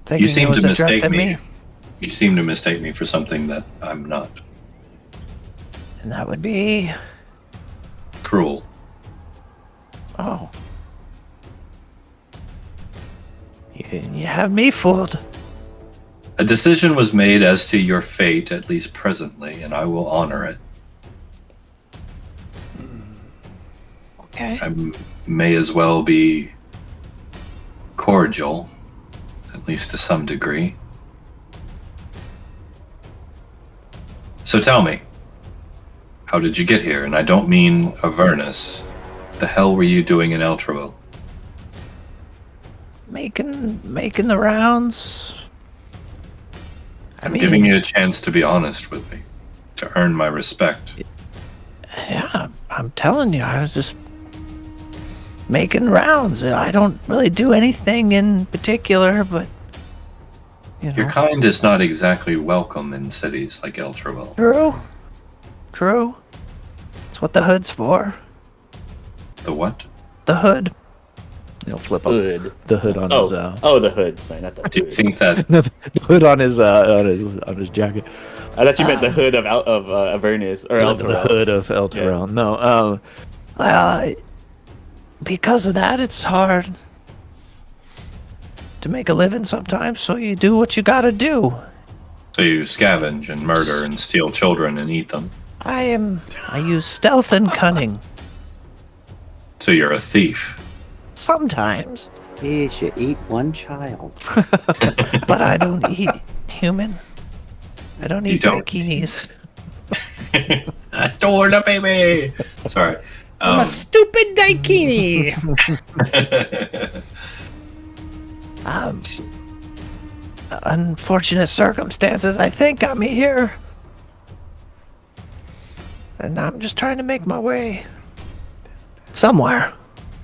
thinking You seem it was to addressed mistake at me. You seem to mistake me for something that I'm not. And that would be, Cruel. oh. You have me fooled. A decision was made as to your fate, at least presently, and I will honor it. Okay. I may as well be cordial, at least to some degree. So tell me, how did you get here? And I don't mean Avernus. The hell were you doing in Eltravo? Making the rounds. I'm giving you a chance to be honest with me, to earn my respect. Yeah, I'm telling you, I was just making rounds. I don't really do anything in particular, but you know. Your kind is not exactly welcome in cities like Eltravo. True. That's what the hood's for. The what? The hood. flip up Hood. the hood on his The hood. Sorry, not the Do you hood. think that the hood on his jacket. I thought you meant the hood of Avernus or The Elturel. hood of El Terrell. No, Well, because of that, it's hard to make a living sometimes. So you do what you gotta do. so you scavenge and murder and steal children and eat them? I use stealth and cunning. So you're a thief. Sometimes, Please, you eat one child. but I don't eat human. I don't You eat don't. bikinis. I stole the baby. Sorry. I'm a stupid daikini. Unfortunate circumstances, I think, got me here. And I'm just trying to make my way somewhere.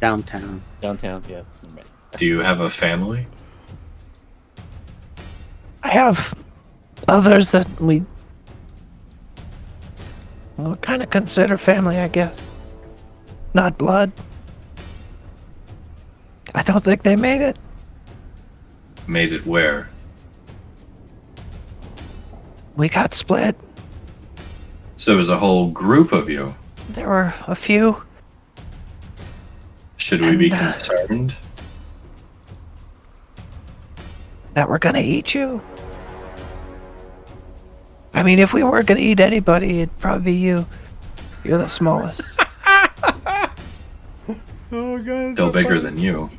Downtown. Downtown, yeah. Do you have a family? I have others that we kind of consider family, I guess. Not blood. I don't think they made it. Made it where? We got split. So it was a whole group of you. there were a few. Should we be And, concerned? That were gonna eat you. I mean, if we were gonna eat anybody, it'd probably be you. You're the smallest. Oh god. Still bigger than you.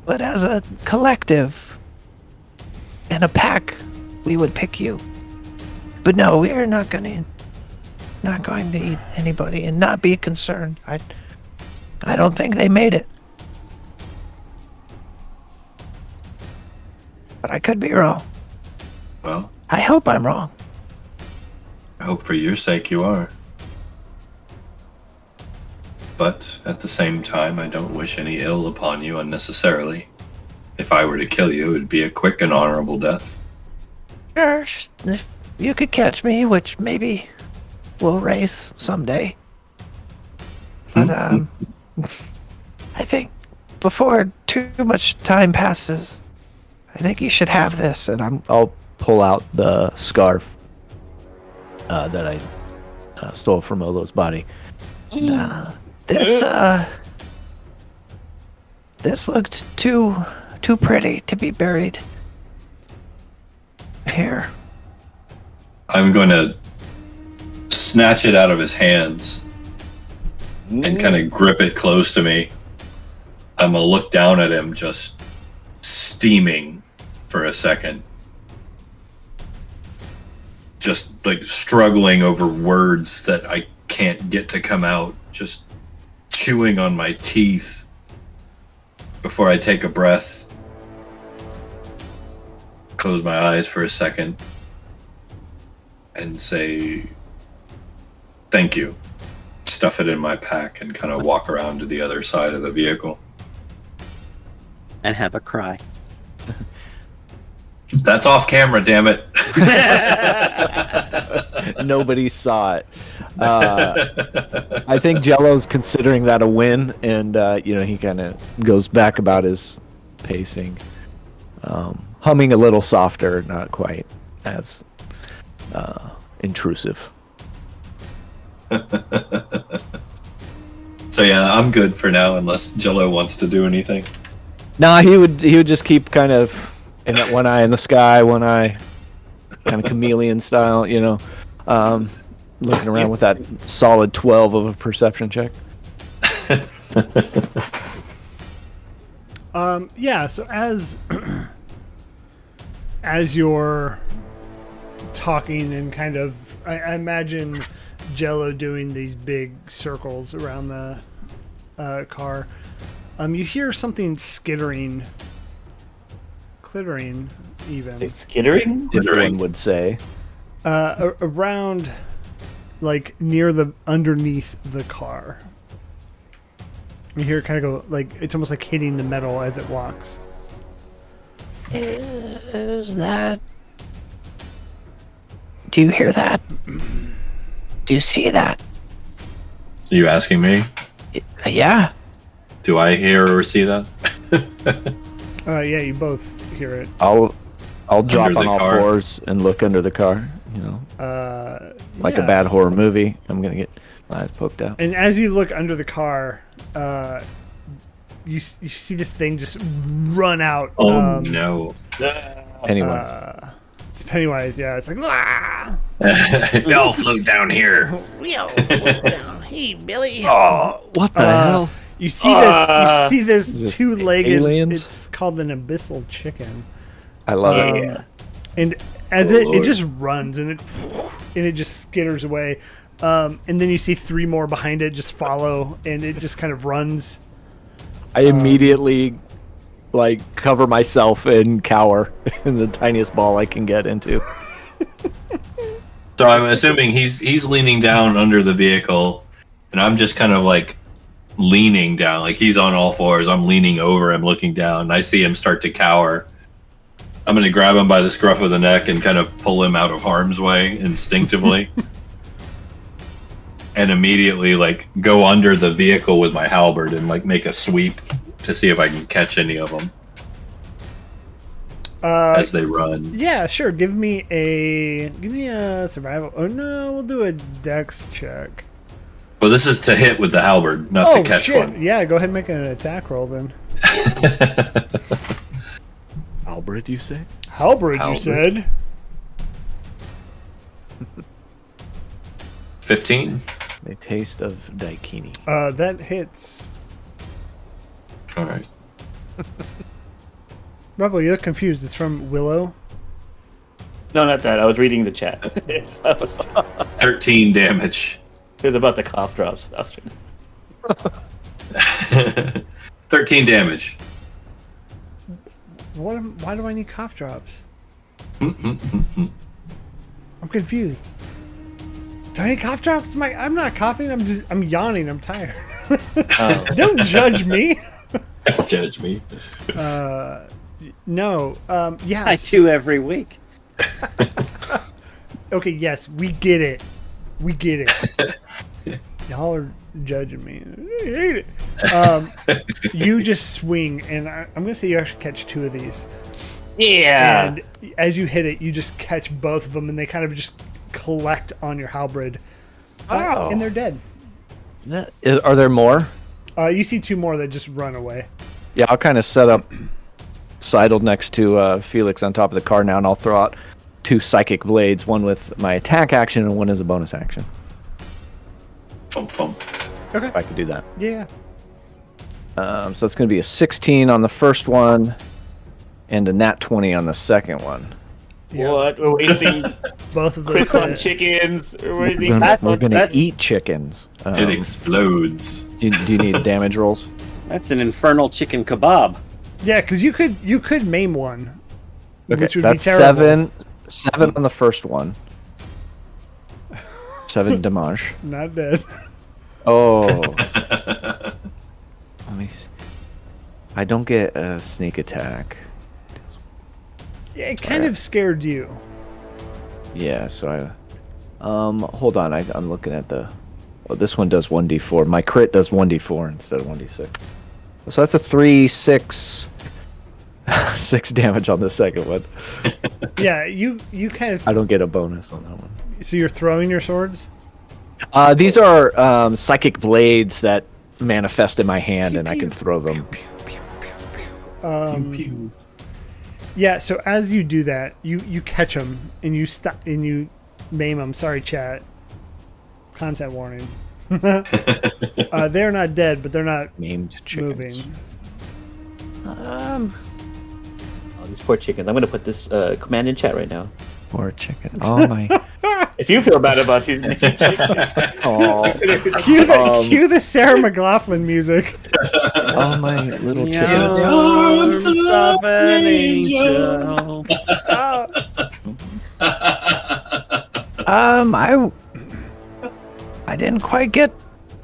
But as a collective and a pack, we would pick you. But no, we are not going to eat anybody and not be concerned. I don't think they made it. But I could be wrong. Well, I hope I'm wrong. I hope for your sake you are. But at the same time, I don't wish any ill upon you unnecessarily. If I were to kill you, it would be a quick and honorable death. Sure, if you could catch me, which maybe we'll race someday. But I think before too much time passes, I think you should have this. And I'll pull out the scarf that I stole from Olo's body. This looked too pretty to be buried here. I'm going to snatch it out of his hands and kind of grip it close to me. I'm going to look down at him, just steaming for a second. Just like struggling over words that I can't get to come out. Just chewing on my teeth before I take a breath. Close my eyes for a second and say thank you. Stuff it in my pack and kind of walk around to the other side of the vehicle. And have a cry. That's off camera, damn it. Nobody saw it. I think Jello's considering that a win, and he kind of goes back about his pacing, humming a little softer, not quite as intrusive. So yeah, I'm good for now unless Jello wants to do anything. Nah, he would just keep kind of in that one eye in the sky, one eye kind of chameleon style, looking around with that solid 12 of a perception check. Yeah, so as you're talking and kind of I imagine Jello doing these big circles around the car, you hear something skittering, clittering even. Is it skittering? Everyone would say. Around, like near the underneath the car. You hear it kind of go like it's almost like hitting the metal as it walks. Is that? Do you hear that? Do you see that? Are you asking me? Yeah. Do I hear or see that? Yeah, you both hear it. I'll drop Under on the all car. fours and look under the car, like a Yeah. bad horror movie. I'm gonna get my eyes poked out. And as you look under the car, you see this thing just run out. Oh no. Anyways, It's Pennywise, yeah. It's like, ah! Y'all float down here. Hey, Billy. oh, what the hell? You see this. You see this Is this two-legged. aliens? It's called an abyssal chicken. I love it. And as Oh, it Lord. just runs and it just skitters away. And then you see three more behind it just follow, and it just kind of runs. I immediately cover myself and cower in the tiniest ball I can get into. So I'm assuming he's leaning down under the vehicle, and I'm just kind of like leaning down, like he's on all fours. I'm leaning over him, looking down, and I see him start to cower. I'm gonna grab him by the scruff of the neck and kind of pull him out of harm's way instinctively, and immediately go under the vehicle with my halberd and make a sweep to see if I can catch any of them as they run. Yeah, sure. Give me a survival. Oh no, we'll do a dex check. Well, this is to hit with the halberd, not to catch shit. one. Yeah, go ahead and make an attack roll then. Albert, you say? Halberd, you Halberd. said. 15. A taste of daikini. That hits. All right. Rebel, you look confused. It's from Willow. No, not that. I was reading the chat. It's 13 damage. about the cough drops. 13 damage. Why do I need cough drops? I'm confused. Do I need cough drops? I'm not coughing. I'm yawning. I'm tired. Don't judge me. Don't judge me. No. Yeah. I do every week. Okay. Yes, we get it. We get it. Y'all are judging me. I hate it. You just swing, and I'm gonna say you actually catch 2 of these. Yeah. And as you hit it, you just catch both of them, and they kind of just collect on your halberd. Oh. And they're dead. Are there more? You see 2 more that just run away. Yeah, I'll kind of set up sidled next to Felix on top of the car now, and I'll throw out 2 psychic blades, one with my attack action and one as a bonus action. Bump, bump. Okay. If I could do that. Yeah. So it's going to be a 16 on the first one and a nat 20 on the second one. Yeah. What? We're wasting Both of those. Chris on chickens. We're wasting We're gonna eat chickens. It explodes. Do you need damage rolls? That's an infernal chicken kebab. Yeah, because you could maim one, which would that's be terrible. 7 on the first one. 7 damage. Not dead. Oh. Let me see. I don't get a sneak attack. Yeah, it kind of scared you. Yeah, so I hold on, I'm looking at the this one does 1d4. My crit does 1d4 instead of 1d6. So that's a 3, 6 6 damage on the second one. Yeah, you kind of. I don't get a bonus on that one. So you're throwing your swords? These are psychic blades that manifest in my hand, and I can throw them. Yeah. So as you do that, you catch them and you stop and you maim them. Sorry, chat. Content warning. They're not dead, but they're not Named chickens. moving. Oh, these poor chickens. I'm gonna put this command in chat right now. Poor chicken. Oh my. If you feel bad about these chickens. Oh, Cue the Sarah McLachlan music. oh my little The chickens. arms of an angel. I didn't quite get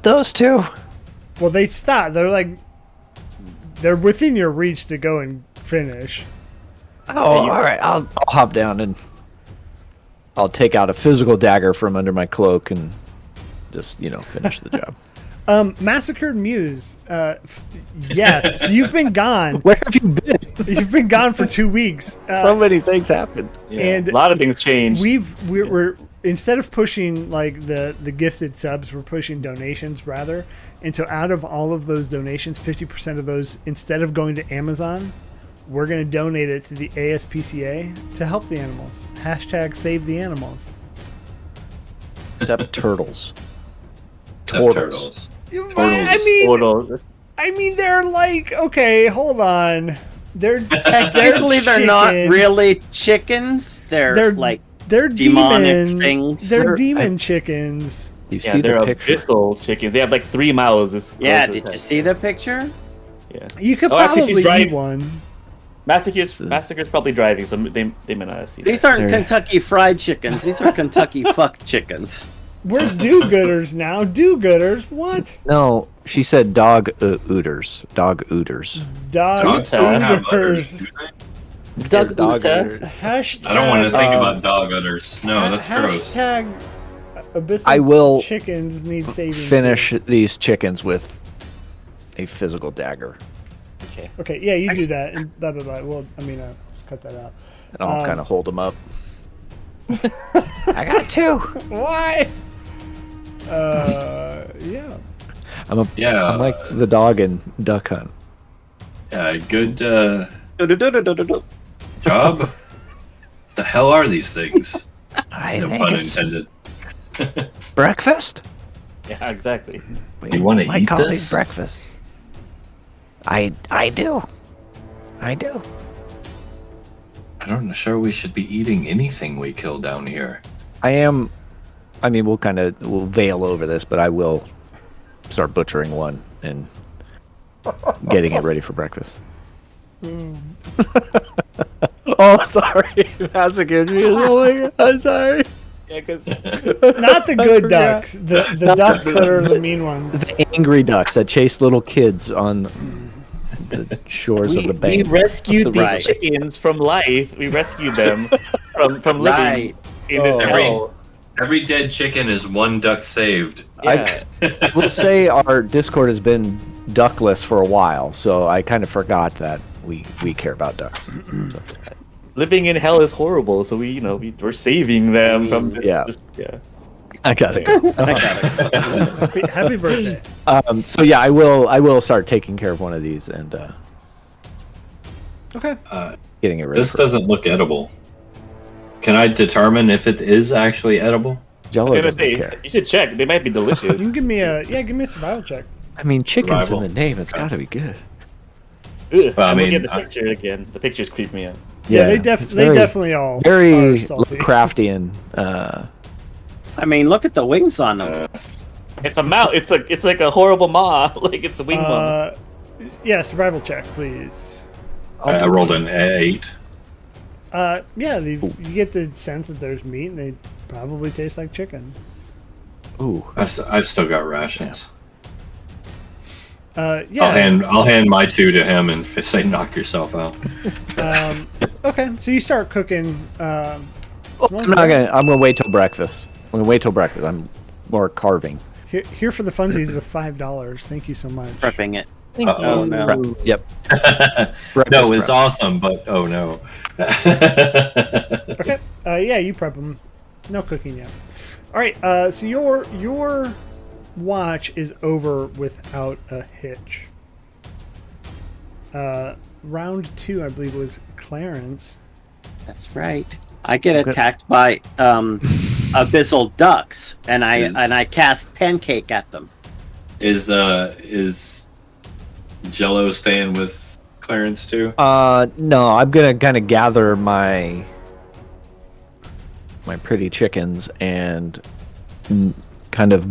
those 2. Well, they stop. They're within your reach to go and finish. Oh, all right. I'll hop down and I'll take out a physical dagger from under my cloak and just finish the job. Massacred Muse. Yes. So you've been gone. Where have you been? You've been gone for 2 weeks. So many things happened. And a lot of things changed. we're instead of pushing like the gifted subs, we're pushing donations rather. And so out of all of those donations, 50% of those, instead of going to Amazon, we're going to donate it to the ASPCA to help the animals. # save the animals. Except turtles. Except turtles. I mean, they're like, okay, hold on. Technically, they're not chicken. really chickens. They're like They're demonic demon things. They're demon chickens. You Yeah, see they're the picture? abyssal chickens. They have like 3 mouths. Yeah, did you see the picture? Yeah. You could Oh, actually, probably she's right. eat one. Massacre's probably driving, so they may not see These that. aren't Kentucky Fried Chickens. These are Kentucky Fuck Chickens. We're do-gooders now. Do-gooders? What? No, she said dog ooters. Dog ooters. Dogs don't have Dog-ooters. udders, do they? Doug Dog Uta. ooters. Hashtag. I don't want to think about dog udders. No, that's gross. Hashtag abyssal I will chickens need saving. Finish too. these chickens with a physical dagger. Okay, yeah, you do that. And blah, blah, blah. Well, just cut that out. And I'll kind of hold them up. I got 2. Why? Yeah. I'm like the dog in Duck Hunt. Yeah, good Do-do-do-do-do-do. job. What the hell are these things? I No think pun it's intended. breakfast. Yeah, exactly. You want to Might eat call this? these breakfast. I do. I do. I'm not sure we should be eating anything we kill down here. I mean, we'll veil over this, but I will start butchering one and getting it ready for breakfast. Oh, sorry. Massacred me. Oh my god, I'm sorry. Yeah, because Not the good forgot. ducks. The ducks that are the mean ones. The angry ducks that chase little kids on the shores of the we bank. rescued these Right. chickens from life. We rescued them from living Right. in this Oh. hell. Every dead chicken is one duck saved. Yeah. I will say our Discord has been duckless for a while, so I kind of forgot that we care about ducks. So, Living in hell is horrible, so we're saving them from this. Yeah. Yeah. I got it. Happy birthday. So yeah, I will start taking care of one of these and Okay. getting it ready. This for doesn't look edible. Can I determine if it is actually edible? Jello. I was gonna Doesn't say care. you should check. They might be delicious. You can give me a survival check. I mean, chicken's Survival. in the name. It's got to be good. Ugh, Well, I I'm looking mean, at the picture again. The pictures creep me out. Yeah, they it's definitely all very are salty. Lovecraftian. I mean, look at the wings on them. It's a mouth. It's like a horrible maw. Like it's a wing maw. Yeah, survival check, please. I rolled an 8. Yeah, you get the sense that there's meat, and they probably taste like chicken. Ooh. I've still got rations. Yeah. I'll hand my 2 to him and say knock yourself out. Okay, so you start cooking. I'm gonna wait till breakfast. I'm more carving. Here for the funsies with $5. Thank you so much. Prepping it. Uh-oh. Oh no. Yep. No, it's awesome, but oh no. Okay. Yeah, you prep them. No cooking yet. All right. So your watch is over without a hitch. Round 2, I believe, was Clarence. That's right. I get attacked by abyssal ducks, and I cast pancake at them. Is Jello staying with Clarence too? No, I'm gonna kind of gather my pretty chickens and kind of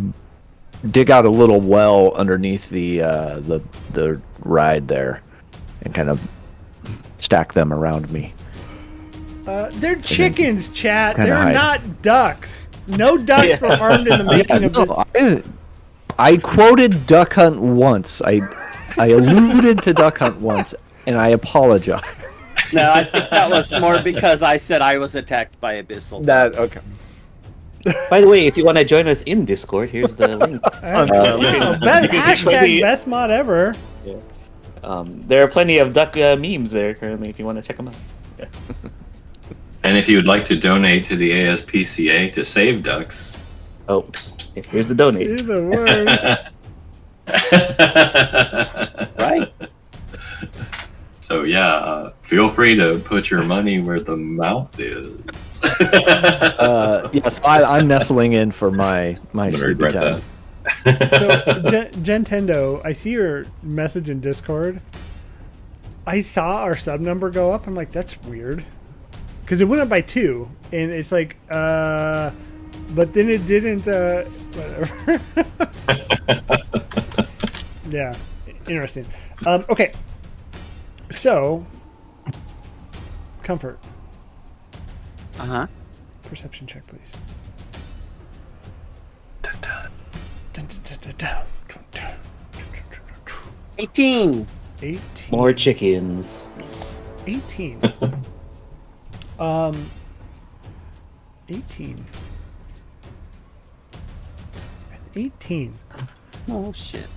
dig out a little well underneath the ride there, and kind of stack them around me. They're chickens, chat. kinda They're hide. not ducks. No ducks were harmed in the making of this. I quoted Duck Hunt once. I alluded to Duck Hunt once, and I apologize. No, I think that was more because I said I was attacked by abyssal. Okay. By the way, if you want to join us in Discord, here's the link. Hashtag best mod ever. There are plenty of duck memes there currently. If you want to check them out. Yeah. And if you would like to donate to the ASPCA to save ducks, Oh, here's the donate. You're the worst. Right. So yeah, feel free to put your money where the mouth is. Yes, I'm nestling in for my I'm gonna sleepy regret time. that. So, Gentendo, I see your message in Discord. I saw our sub number go up. I'm like, that's weird. Because it went up by 2. And it's like, but then it didn't, whatever. Yeah, interesting. Okay. So, comfort. Uh-huh. Perception check, please. Dun, dun. Dun, dun, dun, dun, dun. 18. 18. More chickens. 18. 18. 18. Oh shit.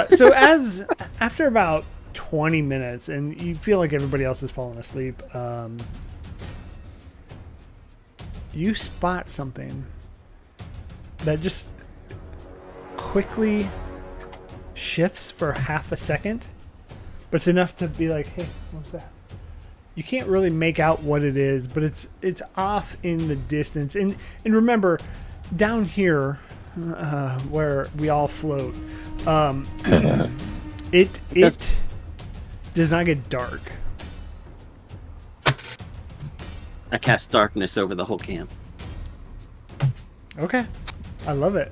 So after about 20 minutes, and you feel like everybody else has fallen asleep, you spot something that just quickly shifts for half a second, but it's enough to be like, hey, what's that? You can't really make out what it is, but it's off in the distance. And remember, down here, where we all float, it does not get dark. I cast darkness over the whole camp. Okay, I love it.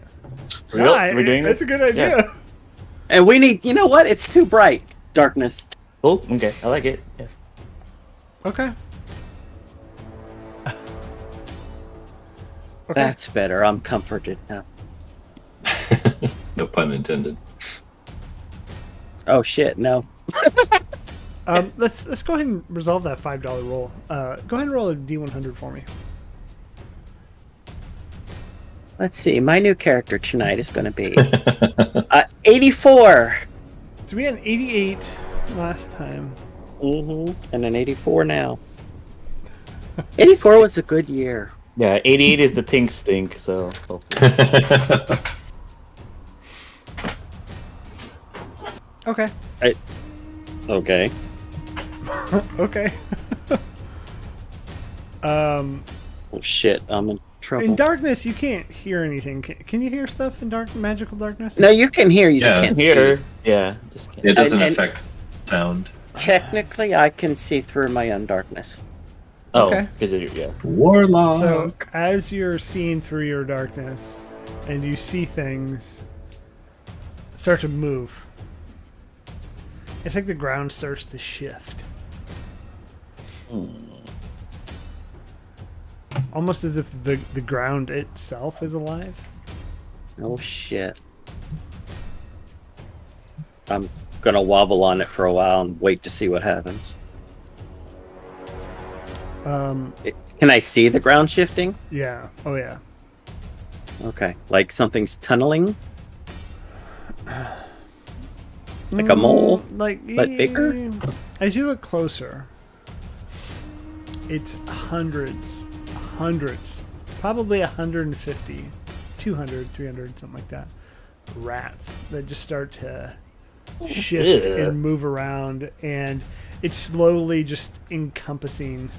We're doing That's a good idea. Yeah. And we need, you know what? It's too bright. Darkness. Oh, okay. I like it. Yeah. Okay. That's better. I'm comforted now. No pun intended. Oh shit, no. Let's go ahead and resolve that $5 roll. Go ahead and roll a D100 for me. Let's see. My new character tonight is going to be 84. So we had an 88 last time. And an 84 now. 84 was a good year. Yeah, 88 is the tink stink, so hopefully. Okay. Okay. Okay. Oh shit, I'm in trouble. In darkness, you can't hear anything. Can you hear stuff in magical darkness? No, you can hear. You just Yeah. can't Here, see. yeah, just can't. It doesn't And- affect sound. Technically, I can see through my own darkness. Oh, Okay. because yeah. Warlock. So as you're seeing through your darkness, and you see things start to move, it's like the ground starts to shift. Almost as if the ground itself is alive. Oh shit. I'm gonna wobble on it for a while and wait to see what happens. Can I see the ground shifting? Yeah. Oh yeah. Okay. Like something's tunneling? Like a mole? Like but bigger? As you look closer, it's hundreds, probably 150, 200, 300, something like that. Rats that just start to shift Yeah. and move around, and it's slowly just encompassing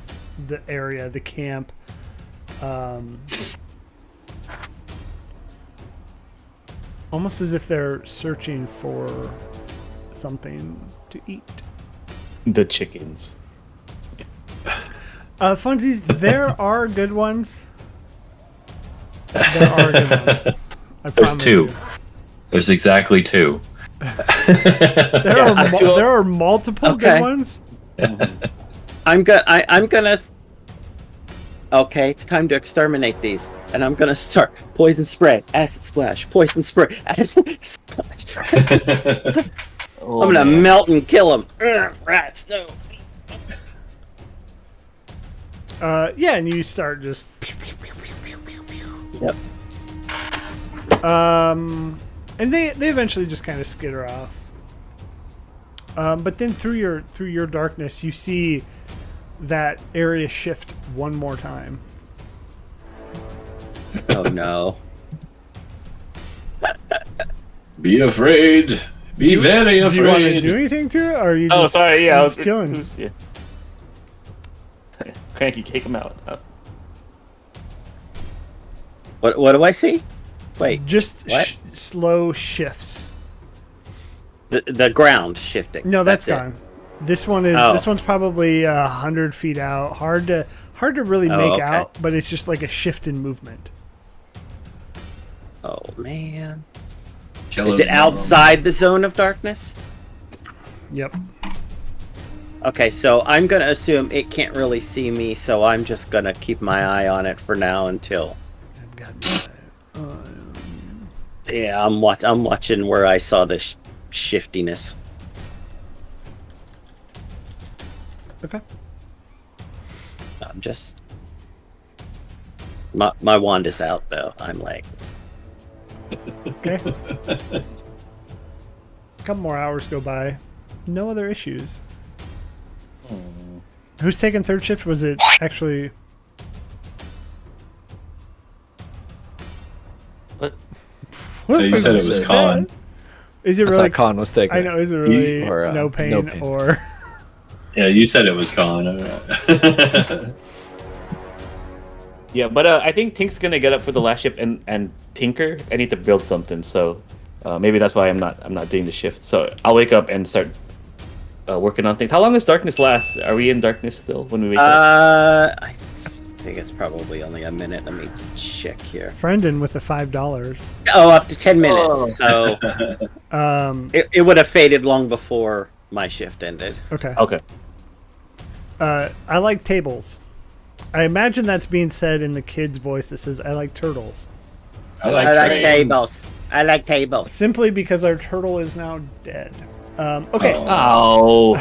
the area, the camp. Almost as if they're searching for something to eat. The chickens. Funsies, there are good ones. There are good ones. I There's promise two. you. There's exactly two. There are multiple Okay. good ones. I'm gonna. Okay, it's time to exterminate these, and I'm gonna start poison spray, acid splash, poison spray, acid splash. Oh, I'm gonna man. melt and kill them. Rats, no. Yeah, and you start just. Yep. And they eventually just kind of skitter off. But then through your darkness, you see that area shift one more time. Oh no. Be afraid. Be very Do you want to afraid. do anything to it, or are you Oh, just, sorry. Yeah, I was chilling? Yeah. Cranky, kick him out. Oh. What do I see? Wait, Just What? slow shifts. the ground shifting. No, that's it. gone. This one is. Oh. This one's probably 100 feet out. Hard to really Oh, make okay. out, but it's just like a shift in movement. Oh man. Kill Is his it mom. outside the zone of darkness? Yep. Okay, so I'm gonna assume it can't really see me, so I'm just gonna keep my eye on it for now until. I've got Yeah, I'm watching where I saw this shiftiness. okay. I'm just. My wand is out though. I'm like, Okay. A couple more hours go by. No other issues. Who's taking third shift? Was it actually? What? So you said it was con. Is it I really? thought Con was taking I know. Is it really Or, no pain no pain. or? Yeah, you said it was con. Yeah, but I think Tink's gonna get up for the last shift, and Tinker, I need to build something, so maybe that's why I'm not doing the shift. So I'll wake up and start working on things. How long does darkness last? Are we in darkness still when we wake up? I think it's probably only a minute. Let me check here. Friendin with the $5. Oh, up to 10 minutes. So it would have faded long before my shift ended. Okay. Okay. I like tables. I imagine that's being said in the kid's voice that says, "I like turtles." I like trains. tables. I like tables. Simply because our turtle is now dead. Okay. Oh.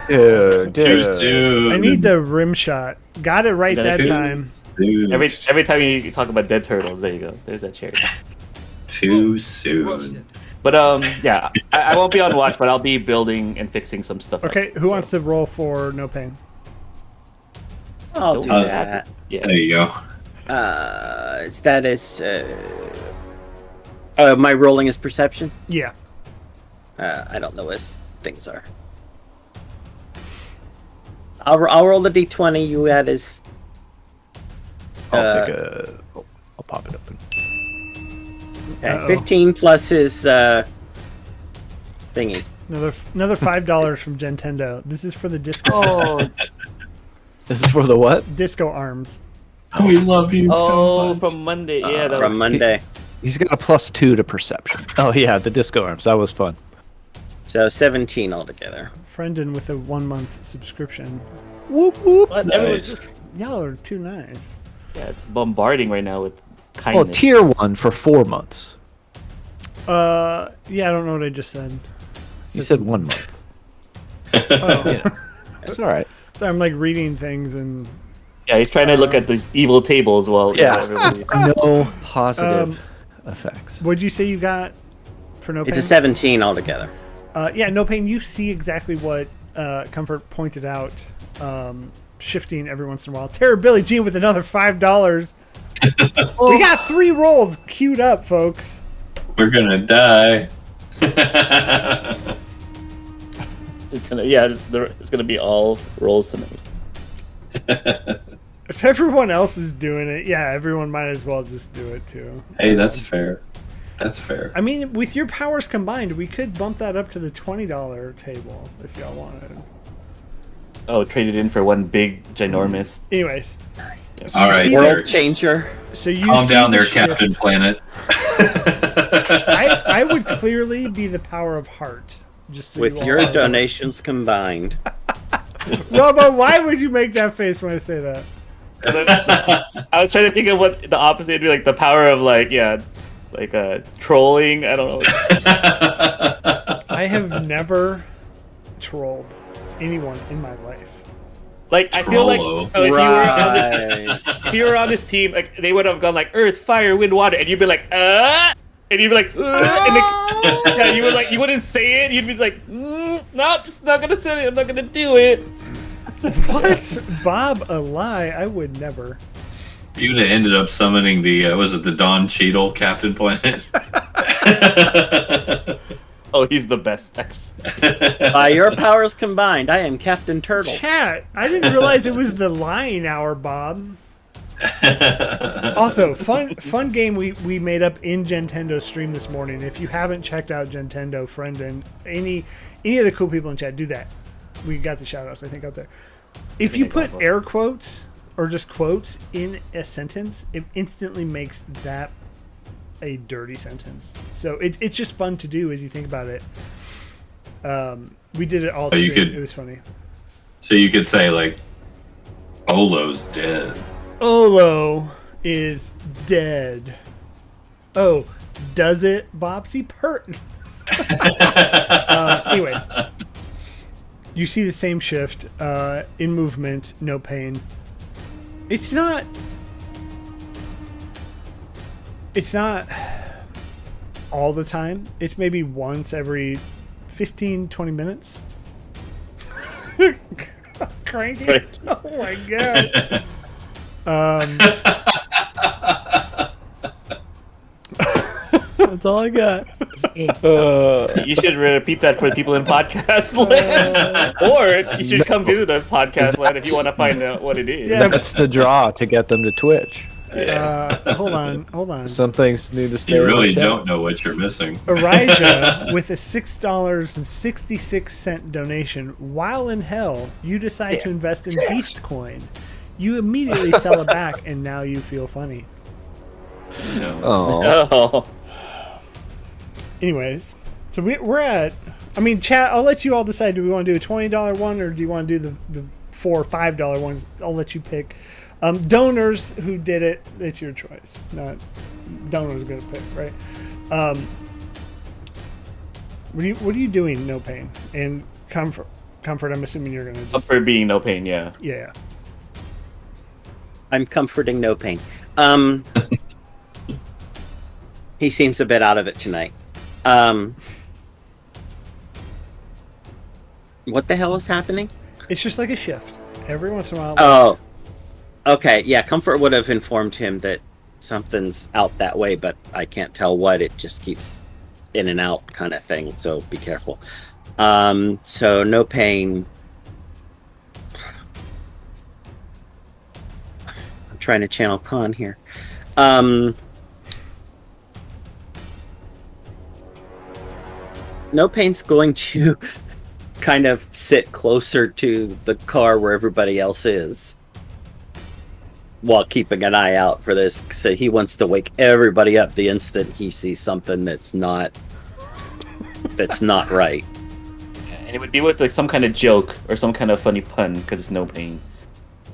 Dude, Too soon. I need the rim shot. Got it right that Too time. soon. Every time you talk about dead turtles, there you go. There's that cherry. Too soon. But yeah, I won't be on watch, but I'll be building and fixing some stuff. Okay, who wants to roll for no pain? I'll do that. Yeah. There you go. Status. My rolling is perception. Yeah. I don't know as things are. I'll roll the d20. You add his. I'll take a. I'll pop it open. Okay, 15 plus his thingy. Another $5 from Gentendo. This is for the disco. Oh, This is for the what? Disco arms. We love you so much. from Monday. Yeah, that From was Monday. He's got a +2 to perception. Oh yeah, the disco arms. That was fun. So 17 altogether. Friendin with a 1-month subscription. Whoop whoop. What? Nice. Y'all are too nice. Yeah, it's bombarding right now with Oh, kindness. tier 1 for 4 months. Yeah, I don't know what I just said. You said 1 month. Oh. It's all right. So I'm like reading things and Yeah, he's trying to look at these evil tables while everybody's... No positive effects. what'd you say you got for no pain? It's a 17 altogether. Yeah, no pain. You see exactly what Comfort pointed out, shifting every once in a while. Terror Billy Jean with another $5. We got 3 rolls queued up, folks. We're gonna die. It's gonna be all rolls tonight. If everyone else is doing it, yeah, everyone might as well just do it too. Hey, that's fair. That's fair. I mean, with your powers combined, we could bump that up to the $20 table if y'all wanted. Oh, traded in for one big ginormous. Anyways, All right, see World Derek. changer. so you Calm see down the there, shift. Captain Planet. I would clearly be the power of heart. Just so With you your all know. donations combined. Robo, why would you make that face when I say that? I was trying to think of what the opposite would be, like the power of trolling. I don't know. I have never trolled anyone in my life. Like I feel Trollo. like so Right. if you were on this team, like they would have gone like Earth, Fire, Wind, Water, and you'd be like and you'd be like yeah, you wouldn't say it. You'd be like, nope, just not gonna say it. I'm not gonna do it. What? Bob, a lie? I would never. You would have ended up summoning the was it the Don Cheadle Captain Planet? Oh, he's the best. Actually. By your powers combined, I am Captain Turtle. Chat, I didn't realize it was the lying hour, Bob. Also, fun game we made up in Gentendo's stream this morning. If you haven't checked out Gentendo, friend, and any of the cool people in chat, do that. We got the shoutouts, I think, out there. If you put air quotes or just quotes in a sentence, it instantly makes that a dirty sentence. So it's just fun to do as you think about it. We did it all. you stream. could- It was funny. So you could say like, Olo's dead. Olo is dead. Oh, does it, Bobsy Pert? Anyways, you see the same shift in movement, no pain. It's not all the time. It's maybe once every 15-20 minutes. Cranky. Right. Oh my god. That's all I got. You should repeat that for the people in podcast land. Or you should come visit us, podcast land, if you want to find out what it is. Yeah. That's the draw to get them to Twitch. Hold on. Some things need to stay. You in the really chat. don't know what you're missing. Arijah, with a $6.66 donation, while in hell, you decide to invest in Beast Coin. You immediately sell it back, and now you feel funny. No. Oh, Oh. Anyways, so we're at. I mean, chat. I'll let you all decide. Do we want to do a $20 one, or do you want to do the $4 or $5 ones? I'll let you pick. Donors who did it, it's your choice. Not donors gonna pick, right? What are you doing? No pain and comfort. I'm assuming you're gonna just. For being no pain, yeah. Yeah. I'm comforting no pain. He seems a bit out of it tonight. What the hell is happening? It's just like a shift. Every once in a while. Oh, okay. Yeah, Comfort would have informed him that something's out that way, but I can't tell what. It just keeps in and out kind of thing, so be careful. So no pain. I'm trying to channel Khan here. No pain's going to kind of sit closer to the car where everybody else is while keeping an eye out for this. So he wants to wake everybody up the instant he sees something that's not right. And it would be with like some kind of joke or some kind of funny pun because it's no pain.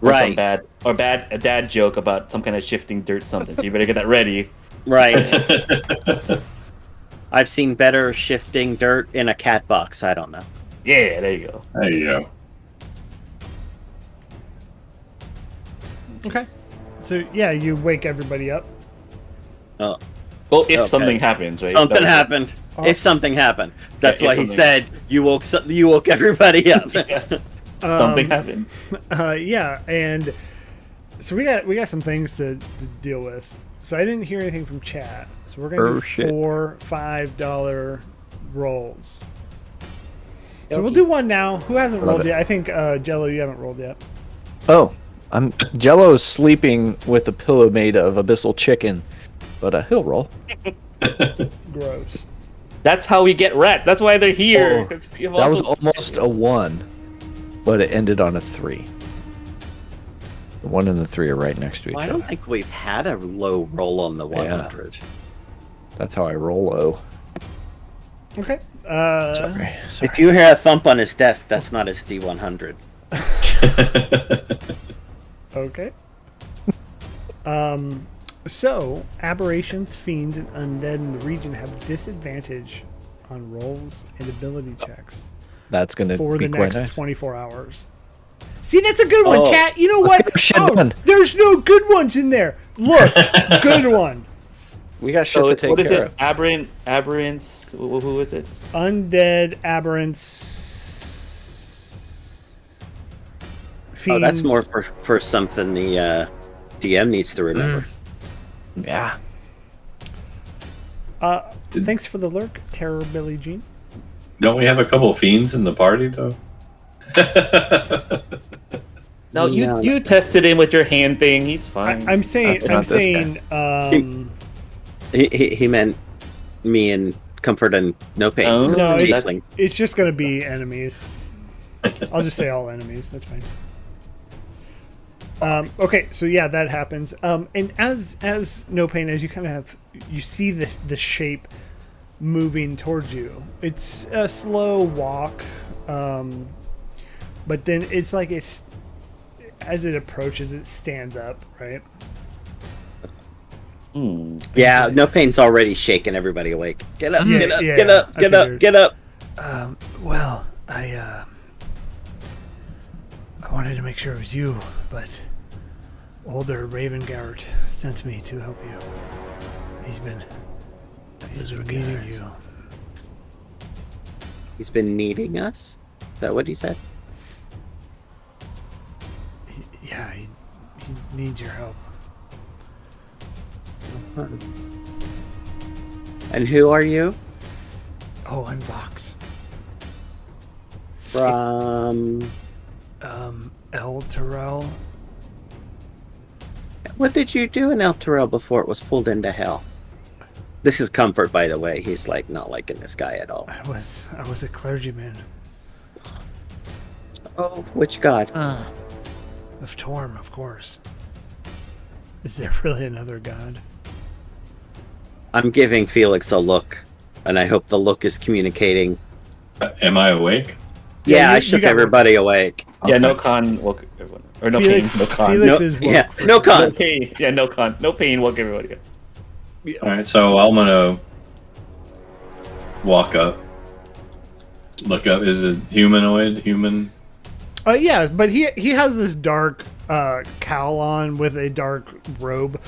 Or Right. a dad joke about some kind of shifting dirt something. So you better get that ready. Right. I've seen better shifting dirt in a cat box. I don't know. Yeah, there you go. There you go. Okay. So yeah, you wake everybody up. Oh, Well, if Okay. something happens, right? something That- happened. If something happened, that's Yeah, if why he something- said you woke everybody up. Something happened. Yeah, and so we got some things to deal with. So I didn't hear anything from chat. So we're gonna do shit. $4, $5 rolls. So we'll do one now. Who hasn't Love rolled it. yet? I think Jello, you haven't rolled yet. Oh, Jello's sleeping with a pillow made of abyssal chicken, but he'll roll. Gross. That's how we get wrecked. That's why they're here. Oh, 'cause we have That all was those- almost a 1, but it ended on a 3. The 1 and the 3 are right next to each Well, I other. don't think we've had a low roll on the 100. That's how I roll low. Okay. Sorry. If you hear a thump on his desk, that's not his D100. Okay. So aberrations, fiends, and undead in the region have disadvantage on rolls and ability checks That's gonna for be the quite next nice. 24 hours. See, that's a good one, Oh. chat. You know Let's what? get our shit Oh, done. there's no good ones in there. Look, good one. We got shit So to it's, take what is care it? of. Aberrants. Who is it? Undead, aberrants. Oh, that's Fiends. more for something the DM needs to remember. Yeah. Thanks for the lurk, Terror Billy Jean. Don't we have a couple of fiends in the party though? No, No. you tested him with your hand thing. He's fine. I'm saying, Not I'm this guy. saying, He meant me and Comfort and No Pain. Oh. because No, we're it's- tieflings. it's just gonna be enemies. I'll just say all enemies. That's fine. Okay, so yeah, that happens. And as No Pain, as you kind of have, you see the shape moving towards you. It's a slow walk, but then it's like as it approaches, it stands up, right? Yeah, No Pain's already shaking everybody awake. Get up, Yeah, get up, yeah, get up, I get up, figured. get up. Well, I wanted to make sure it was you, but older Ravengard sent me to help you. He's been needing you. He's been needing us? Is that what he said? Yeah, he needs your help. And who are you? Oh, I'm Vox. From... El Terrell. What did you do in El Terrell before it was pulled into hell? This is Comfort, by the way. He's like not liking this guy at all. I was a clergyman Oh, which god? of Torm, of course. Is there really another god? I'm giving Felix a look, and I hope the look is communicating. Am I awake? Yeah, I you shook got everybody awake. Yeah, no con woke everyone. Or no Felix, pain, no con. Felix No, is woke. yeah, for no sure. con. No pain. Yeah, no con. No pain woke everybody up. All right, so I'm gonna walk up, look up. Is it humanoid? Human? Yeah, but he has this dark cowl on with a dark robe.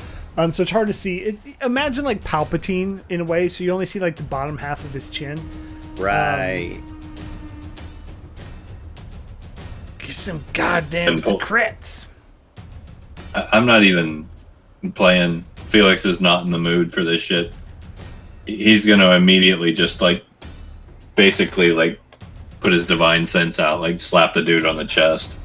So it's hard to see. Imagine like Palpatine in a way, so you only see like the bottom half of his chin. Right. Get some goddamn Simple. crits. I'm not even playing. Felix is not in the mood for this shit. He's gonna immediately just like, basically like, put his divine sense out, like slap the dude on the chest.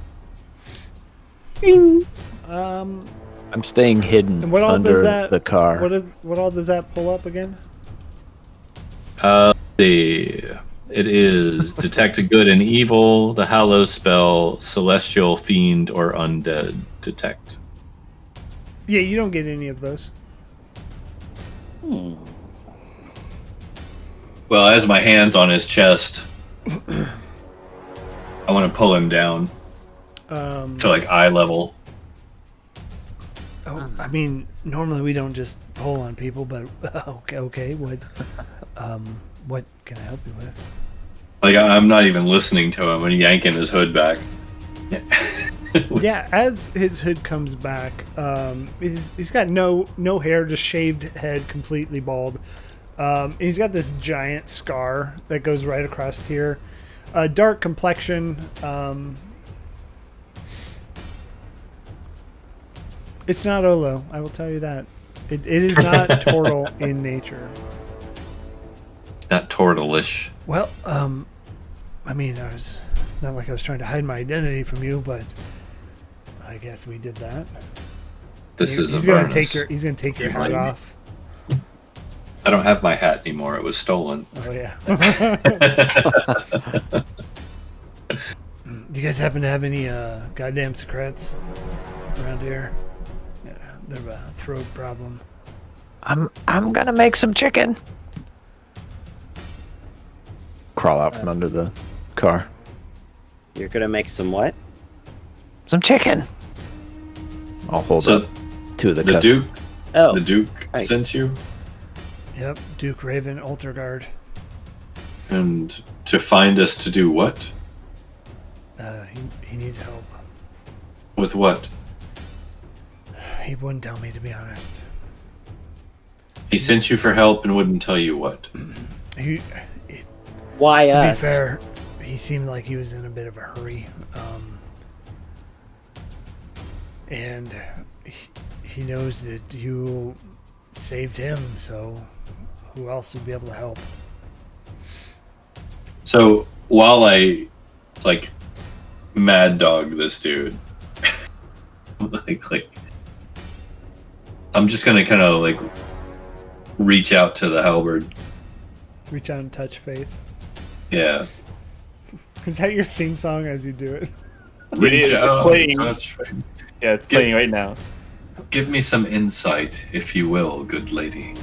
Um, I'm staying hidden and what all under does that? the car. What all does that pull up again? Let's see. It is detect good and evil, the hallow spell, celestial fiend, or undead detect. Yeah, you don't get any of those. Well, as my hand's on his chest, I want to pull him down to like eye level. Oh, I mean, normally we don't just pull on people, but okay. What can I help you with? Like I'm not even listening to him and yanking his hood back. Yeah, as his hood comes back, he's got no hair, just shaved head, completely bald. And he's got this giant scar that goes right across here. Dark complexion. It's not Olo, I will tell you that. It is not turtle in nature. It's not tortleish. Well, I mean, I was not like I was trying to hide my identity from you, but I guess we did that. This is he's gonna Avernus. He's gonna take your You hat blame me? off. I don't have my hat anymore. It was stolen. Oh yeah. Do you guys happen to have any goddamn secrets around here? Yeah, bit of a throat problem. I'm gonna make some chicken. Crawl out from under the car. You're gonna make some what? Some chicken. I'll hold So up two of the the cups. Duke, Oh, the Duke right. sent you, Yep, Duke Raven, Altar Guard. and to find us to do what? He needs help. With what? He wouldn't tell me, to be honest. He sent you for help and wouldn't tell you what. He, why to be us? fair, he seemed like he was in a bit of a hurry. And he knows that you saved him, so who else would be able to help? So while I like mad dog this dude, like I'm just gonna kind of like reach out to the halberd. Reach out and touch Faith. Yeah. Is that your theme song as you do it? It is out, playing. touch. Yeah, it's playing right now. Give me some insight, if you will, good lady.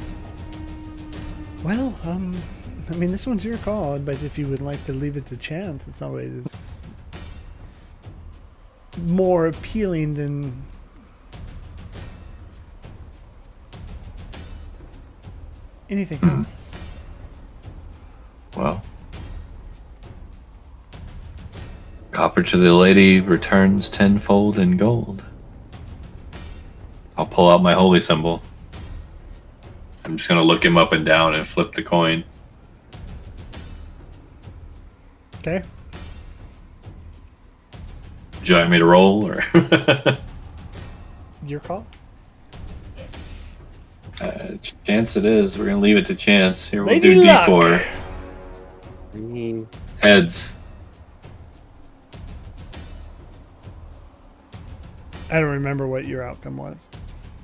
Well, I mean, this one's your call, but if you would like to leave it to chance, it's always more appealing than anything else. Well, copper to the lady returns tenfold in gold. I'll pull out my holy symbol. I'm just gonna look him up and down and flip the coin. Okay. Would you like me to roll or? Your call? Chance it is. We're gonna leave it to chance. Here we'll Lady do luck. D4. I mean, Heads. I don't remember what your outcome was.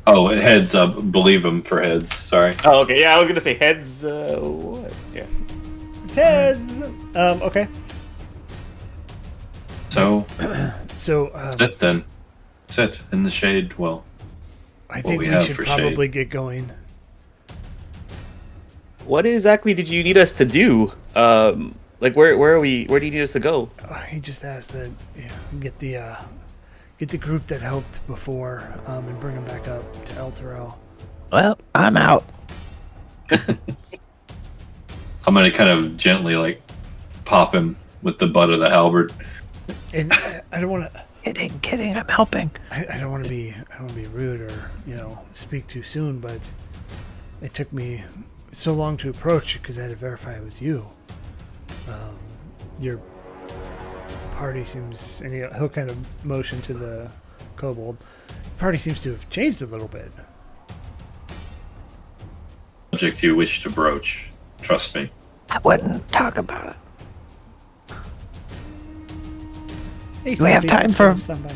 Oh, heads up. Believe him for heads. Sorry. Oh, okay. Yeah, I was gonna say heads. What? Yeah. It's heads. Okay. So So sit then. Sit in the shade. Well, I think we we have should for probably get going. What exactly did you need us to do? Like where are we? Where do you need us to go? He just asked that get the group that helped before and bring them back up to El Toro. Well, I'm out. I'm gonna kind of gently like pop him with the butt of the halberd. And I don't want to. Kidding. I'm helping. I don't want to be rude or speak too soon, but it took me so long to approach because I had to verify it was you. Your party seems, and he'll kind of motion to the kobold. The party seems to have changed a little bit. Subject you wish to broach. Trust me. I wouldn't talk about it. Hey, Do we have Sophie, time for- somebody?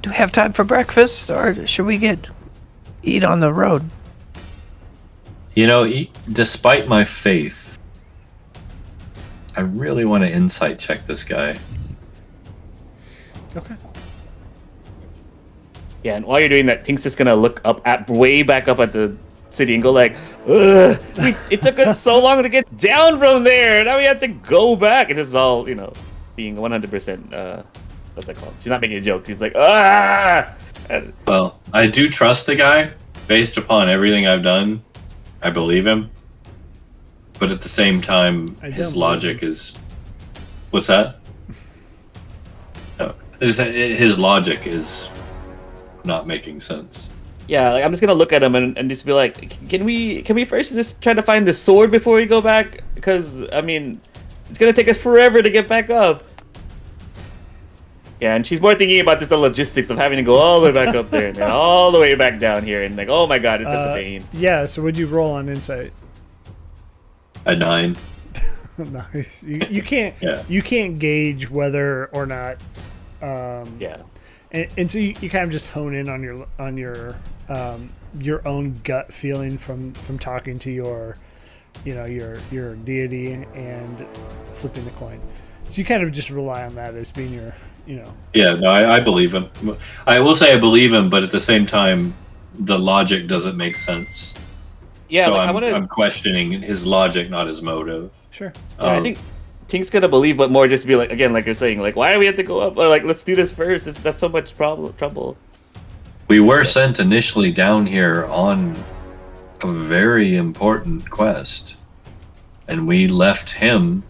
Do we have time for breakfast, or should we eat on the road? You know, despite my faith, I really want to insight check this guy. Okay. Yeah, and while you're doing that, Tink's just gonna look up way back up at the city and go like, ugh, it took us so long to get down from there. Now we have to go back. And this is all, being 100%, what's that called? She's not making a joke. She's like, ah! And Well, I do trust the guy based upon everything I've done. I believe him. But at the same time, I his don't logic is... What's that? No. His logic is not making sense. yeah, like, I'm just gonna look at him and just be like, can we first just try to find the sword before we go back? Because, I mean, it's gonna take us forever to get back up. Yeah, and she's more thinking about just the logistics of having to go all the way back up there and then all the way back down here, and like, oh my god, it's such a pain. Yeah. So would you roll on insight? A 9. Nice. You can't. Yeah. You can't gauge whether or not. Yeah. And so you kind of just hone in on your own gut feeling from talking to your deity and flipping the coin. So you kind of just rely on that as being your Yeah, no, I believe him. I will say I believe him, but at the same time, the logic doesn't make sense. Yeah, So like, I'm questioning his logic, not his motive. Sure. Yeah, I think Tink's gonna believe, but more just be like, again, like you're saying, like, why do we have to go up? Or like, let's do this first. That's so much trouble. We were sent initially down here on a very important quest, and we left him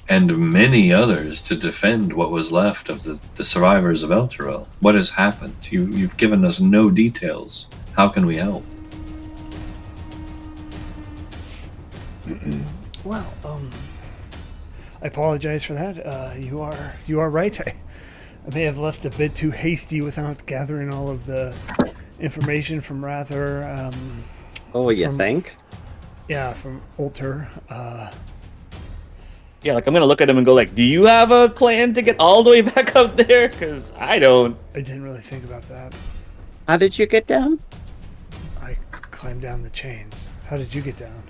and many others to defend what was left of the survivors of Elturel. What has happened? You've given us no details. How can we help? Well, I apologize for that. You are right. I may have left a bit too hasty without gathering all of the information from Rather. oh, you From- think? Yeah, from Ulter. Yeah, like I'm gonna look at him and go like, do you have a plan to get all the way back up there? Because I don't. I didn't really think about that. How did you get down? I climbed down the chains. How did you get down?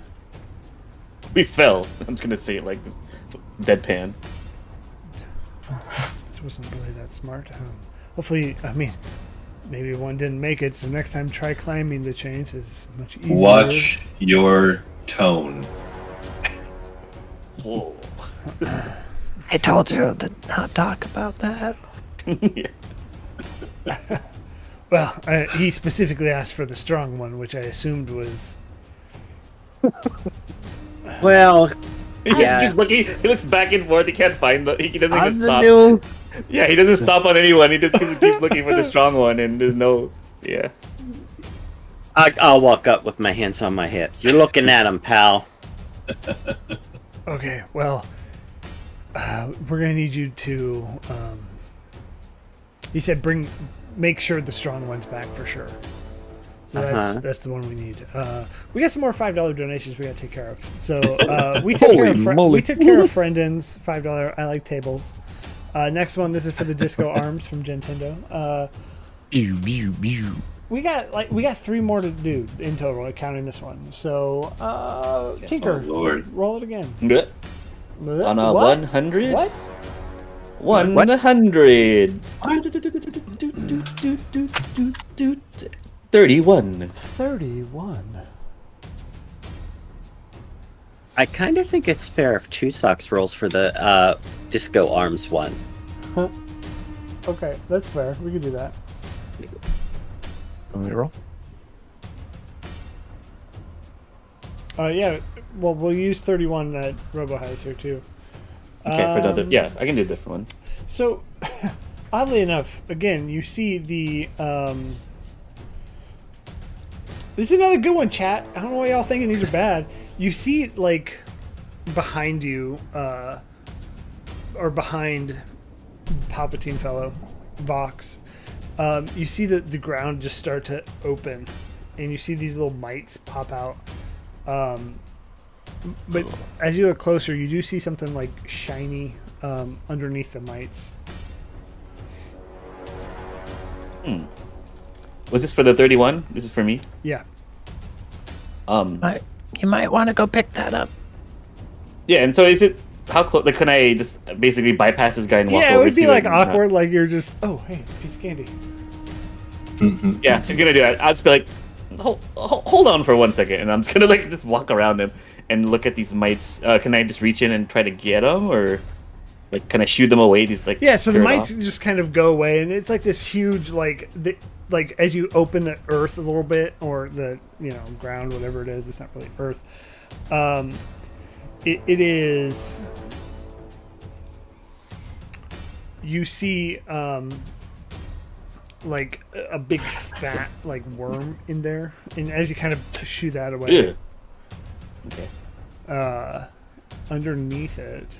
We fell. I'm just gonna say it like this, deadpan. It wasn't really that smart. Hopefully, maybe one didn't make it, so next time try climbing the chains. Is much easier. Watch your tone. Whoa. I told you to not talk about that. Well, he specifically asked for the strong one, which I assumed was. Well, He just Yeah. keeps looking. He looks back and forth. He can't find He doesn't I'm even the stop. new. Yeah, he doesn't stop on anyone. He just keeps looking for the strong one, and there's no. Yeah. I'll walk up with my hands on my hips. You're looking at him, pal. Okay, well, we're gonna need you to. He said, make sure the strong one's back for sure. So that's the one we need. We got some more $5 donations we got to take care of. So we took care of we took care of Friendin's $5 I like tables. Next one, this is for the Disco Arms from Gentendo. We got 3 more to do in total, counting this one. So Tinker, roll it again. Good. On a 100. What? 100. 31. 31. I kind of think it's fair if Two Socks rolls for the Disco Arms one. Huh. Okay, that's fair. We can do that. Let me roll. Yeah. Well, we'll use 31 that Robo has here too. Okay, for the other, yeah, I can do a different one. So, oddly enough, again, you see the. This is another good one, chat. I don't know why y'all thinking these are bad. You see, like, behind you, or behind Palpatine fellow, Vox, you see the ground just start to open, and you see these little mites pop out. But as you look closer, you do see something like shiny underneath the mites. Was this for the 31? This is for me. Yeah. You might want to go pick that up. Yeah, and so is it how close? Like, can I just basically bypass this guy and walk Yeah, it over would be to like him? awkward, like you're just, oh, hey, piece of candy. Yeah, she's gonna do that. I'll just be like, hold on for 1 second, and I'm just gonna like just walk around him and look at these mites. Can I just reach in and try to get them, or like can I shoot them away? These like Yeah, so the turn mites off? just kind of go away, and it's like this huge, like as you open the earth a little bit, or the ground, whatever it is. It's not really earth. It is. You see, like a big fat like worm in there, and as you kind of shoo that away, Okay. Underneath it.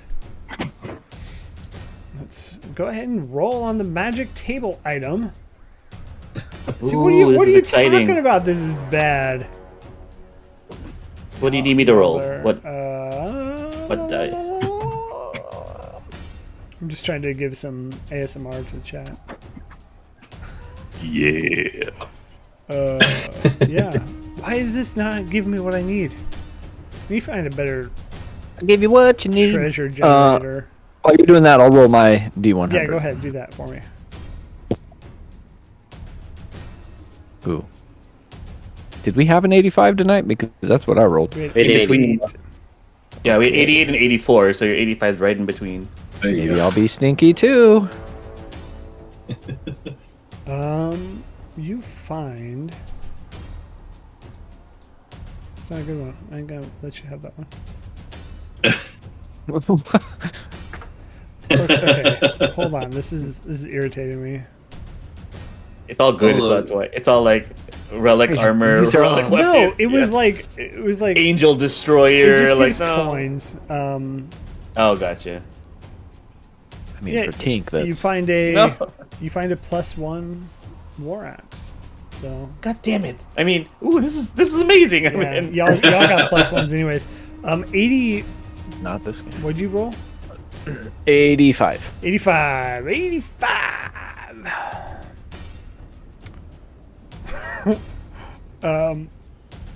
Let's go ahead and roll on the magic table item. See, what are Ooh, you this is exciting. talking about? This is bad. What do you need me to roll? There. What die? I'm just trying to give some ASMR to the chat. Yeah. Yeah. Why is this not giving me what I need? Let me find a better I'll give you what you need. treasure generator. While you're doing that, I'll roll my D100. Yeah, go ahead. Do that for me. Ooh. Did we have an 85 tonight? Because that's what I rolled. We had We did 88. Yeah, we had 88 and 84, so your 85 is right in between. There you Maybe go. I'll be stinky too. You find. It's not a good one. I ain't gonna let you have that one. Okay, hold on. This is irritating me. It's all good. It's all like relic armor. These are relic all- No, weapons, it was yeah. like Angel it Destroyer. just Like gives no. coins. Oh, gotcha. I mean, Yeah, for Tink, that's... you find a No. +1 war axe. So God damn it! I mean, ooh, this is amazing. I yeah, mean, y'all got +1s anyways. 80. Not this game. What'd you roll? 85. 85.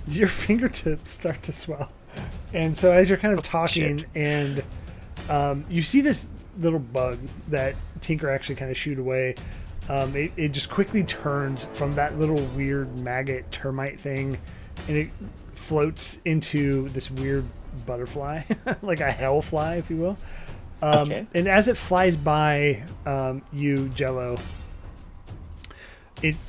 Your fingertips start to swell, and so as you're kind of talking, and you see this little bug that Tinker actually kind of shooed away. It just quickly turns from that little weird maggot termite thing, and it floats into this weird butterfly, like a hell fly, if you will. Okay. And as it flies by you, Jello,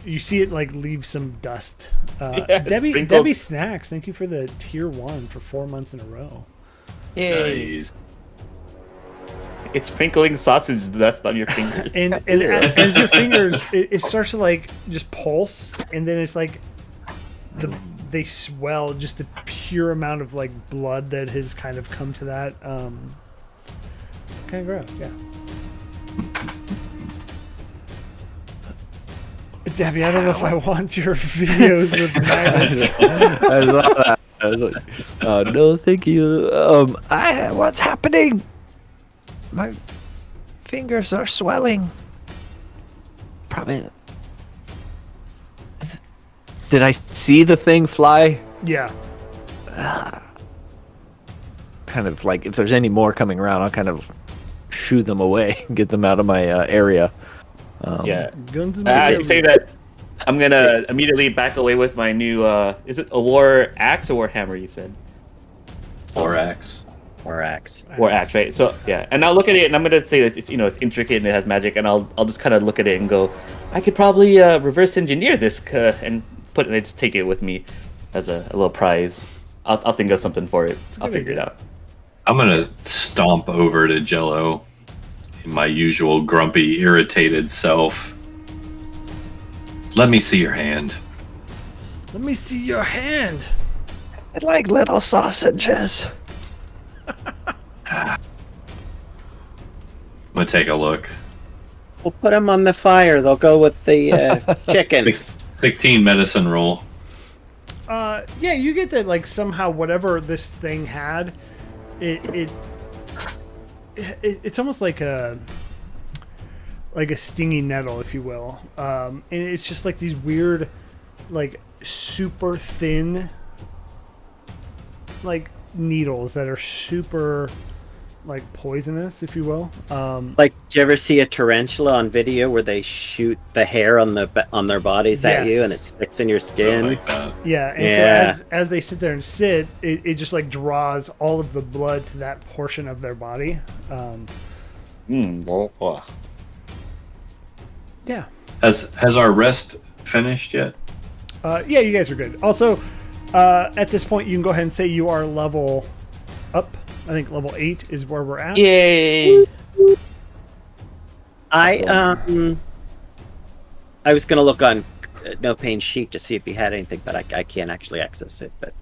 you see it like leave some dust. Debbie sprinkles. Snacks, thank you for the tier 1 for 4 months in a row. Nice. it's sprinkling sausage dust on your fingers. And as your fingers, it starts to like just pulse, and then it's like they swell, just the pure amount of like blood that has kind of come to that. Kind of gross, yeah. Debbie, I don't know if I want your videos with magnets. I saw that. I was like, no, thank you. What's happening? My fingers are swelling. Probably. Did I see the thing fly? Yeah. Kind of like, if there's any more coming around, I'll kind of shoo them away, get them out of my area. Yeah. Guns and As you say that, I'm gonna immediately back away with my new. Is it a war axe or war hammer? You said. War axe. Or axe. War axe, right? So yeah, and I'll look at it, and I'm gonna say that it's it's intricate and it has magic, and I'll just kind of look at it and go, I could probably reverse engineer this and I just take it with me as a little prize. I'll think of something for it. I'll figure it out. I'm gonna stomp over to Jello in my usual grumpy, irritated self. Let me see your hand. Let me see your hand. I like little sausages. I'm gonna take a look. We'll put them on the fire. They'll go with the chicken. 16 medicine roll. Yeah, you get that like somehow whatever this thing had, it's almost like a stinging nettle, if you will. And it's just like these weird, like super thin, like needles that are super like poisonous, if you will. Like, do you ever see a tarantula on video where they shoot the hair on their bodies at you and it sticks in your skin? Like that. Yeah, and so as they sit there and sit, it just like draws all of the blood to that portion of their body. Yeah. Has our rest finished yet? Yeah, you guys are good. Also, at this point, you can go ahead and say you are level up. I think level 8 is where we're at. Yay! I was gonna look on No Pain sheet to see if he had anything, but I can't actually access it. But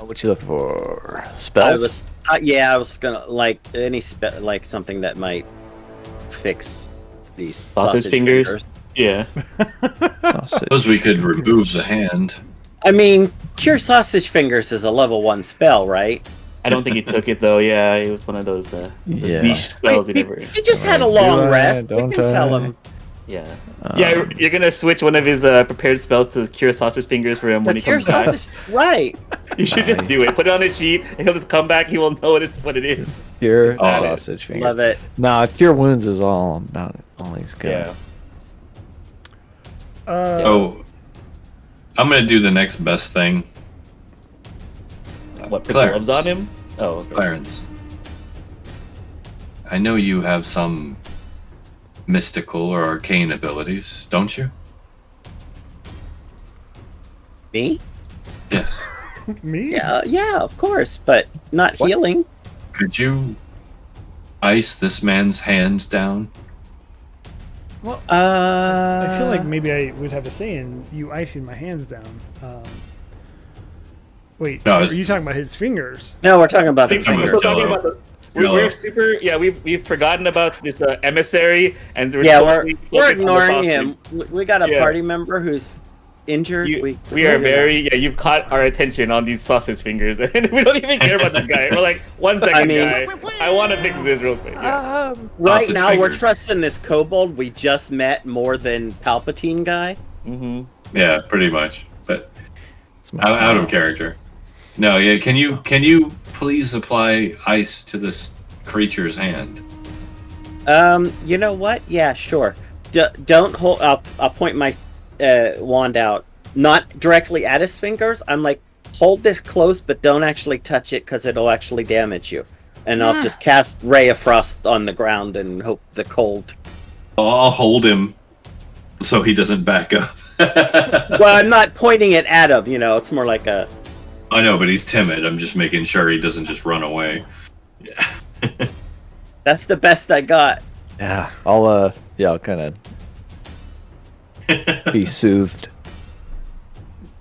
What you looking for? I Spells? was I was gonna like like something that might fix these sausage fingers. Yeah. Suppose we could remove the hand. I mean, Cure Sausage Fingers is a level 1 spell, right? I don't think he took it though. Yeah, it was one of those Yeah. niche spells he never. He just had a Do long I? rest. We Don't can tell I? him. Yeah. Yeah, you're gonna switch one of his prepared spells to cure sausage fingers for him when he Cure comes back. Sausage, right? You should just do it. Put it on a sheet, and he'll just come back. He will know what it is. Cure Oh. sausage fingers. Love it. No, cure wounds is all about it. All he's got. Yeah. Oh, I'm gonna do the next best thing. What? Put Clarence. gloves on him? Oh. Okay. Clarence, I know you have some mystical or arcane abilities, don't you? Me? Yes. Me? Yeah, of course, but not healing. Could you ice this man's hand down? Well, I I feel like maybe I would have a say in you icing my hands down. Wait, No, are it's- you talking about his fingers? no, we're talking about the Speaking fingers. of We're talking Jello. about Jello. we're super. Yeah, we've forgotten about this emissary, and Yeah, totally we're focused on the ignoring costume. him. We got a Yeah. party member who's injured. We are very you've caught our attention on these sausage fingers, and we don't even care about this guy. We're like, 1 second, I mean- guy. I want to fix this real quick. Yeah. right Sausage now. We're fingers. trusting this kobold we just met more than Palpatine guy. Mm-hmm. Yeah, pretty much. But It's my out of smile. character. No, yeah. Can you please apply ice to this creature's hand? You know what? Yeah, sure. Don't hold. I'll point my wand out, not directly at his fingers. I'm like, hold this close, but don't actually touch it because it'll actually damage you. And I'll just cast Ray of Frost on the ground and hope the cold. I'll hold him so he doesn't back up. Well, I'm not pointing it at him. It's more like a. I know, but he's timid. I'm just making sure he doesn't just run away. That's the best I got. Yeah, I'll kind of be soothed.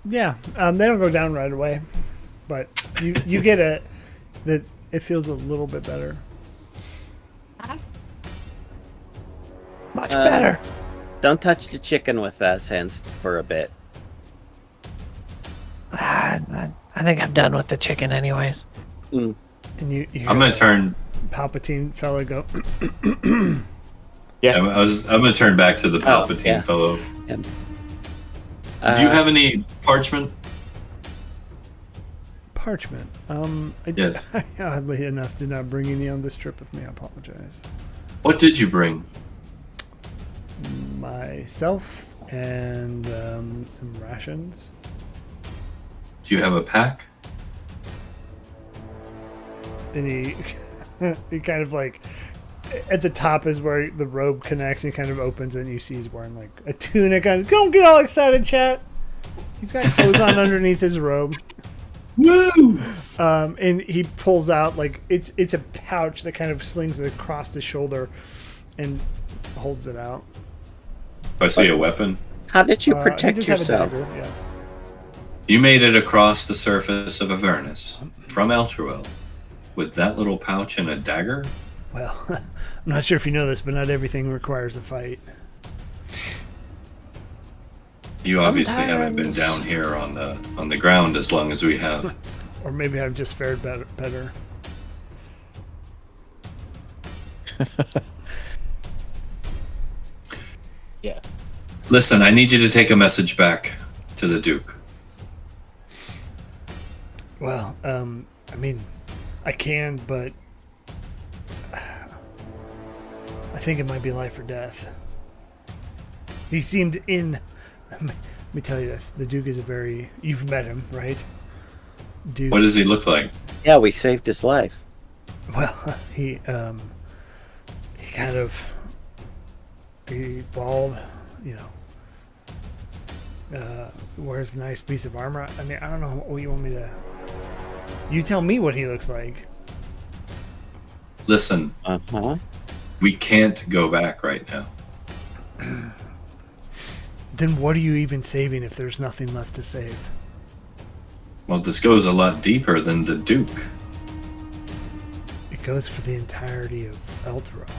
Yeah, they don't go down right away, but you get that it feels a little bit better. Much better. Don't touch the chicken with that hands for a bit. I think I'm done with the chicken, anyways. Mm. And you I'm gonna turn. Palpatine fella go. Yeah. I'm gonna turn back to the Palpatine yeah. fellow. Yeah. Do you have any parchment? Parchment. Yes. I oddly enough did not bring any on this trip with me. I apologize. What did you bring? Myself and some rations. Do you have a pack? And he kind of like at the top is where the robe connects and kind of opens and you see he's wearing like a tunic on. Don't get all excited, chat. He's got clothes on underneath his robe. Woo! And he pulls out like it's a pouch that kind of slings it across his shoulder and holds it out. I see a weapon. How did you He protect does have a yourself? dagger, yeah. You made it across the surface of Avernus from Elturel with that little pouch and a dagger? Well, I'm not sure if you know this, but not everything requires a fight. You obviously haven't been down here on the ground as long as we have. Or maybe I've just fared better. Yeah. Listen, I need you to take a message back to the Duke. Well, I mean, I can, but I think it might be life or death. He seemed in. Let me tell you this: the Duke is a very. You've met him, right? Duke. What does he look like? Yeah, we saved his life. Well, he kind of. He bald, you know. Wears a nice piece of armor. I mean, I don't know what you want me to. You tell me what he looks like. Listen, we can't go back right now. Then what are you even saving if there's nothing left to save? Well, this goes a lot deeper than the Duke. It goes for the entirety of Elturel.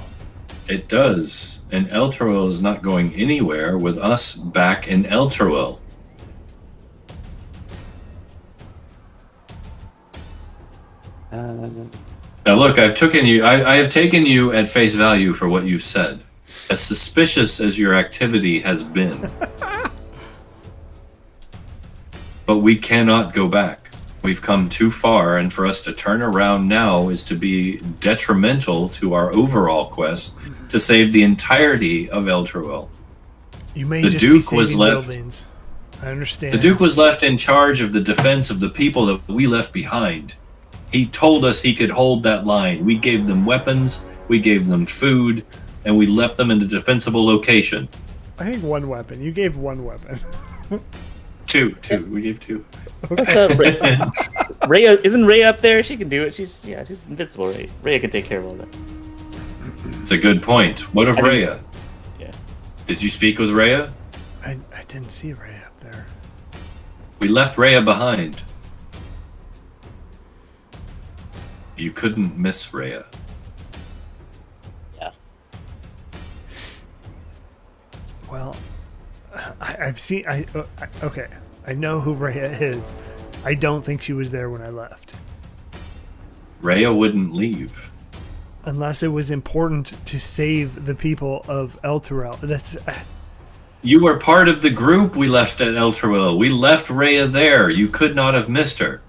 It does, and Elturel is not going anywhere with us back in Elturel. Now look, I have taken you at face value for what you've said, as suspicious as your activity has been. But we cannot go back. We've come too far, and for us to turn around now is to be detrimental to our overall quest to save the entirety of Elturel. You may The just Duke be was saving left- buildings. I understand. The Duke was left in charge of the defense of the people that we left behind. He told us he could hold that line. We gave them weapons, we gave them food, and we left them in a defensible location. I think one weapon. You gave one weapon. Two. We gave two. Rhea, isn't Rhea up there? She can do it. She's invincible, right? Rhea can take care of all that. It's a good point. What of Rhea? Yeah. Did you speak with Rhea? I didn't see Ray up there. We left Rhea behind. You couldn't miss Rhea. Yeah. Well, I've seen. Okay. I know who Rhea is. I don't think she was there when I left. Rhea wouldn't leave. Unless it was important to save the people of Elturel. That's. You were part of the group we left at Elturel. We left Rhea there. You could not have missed her.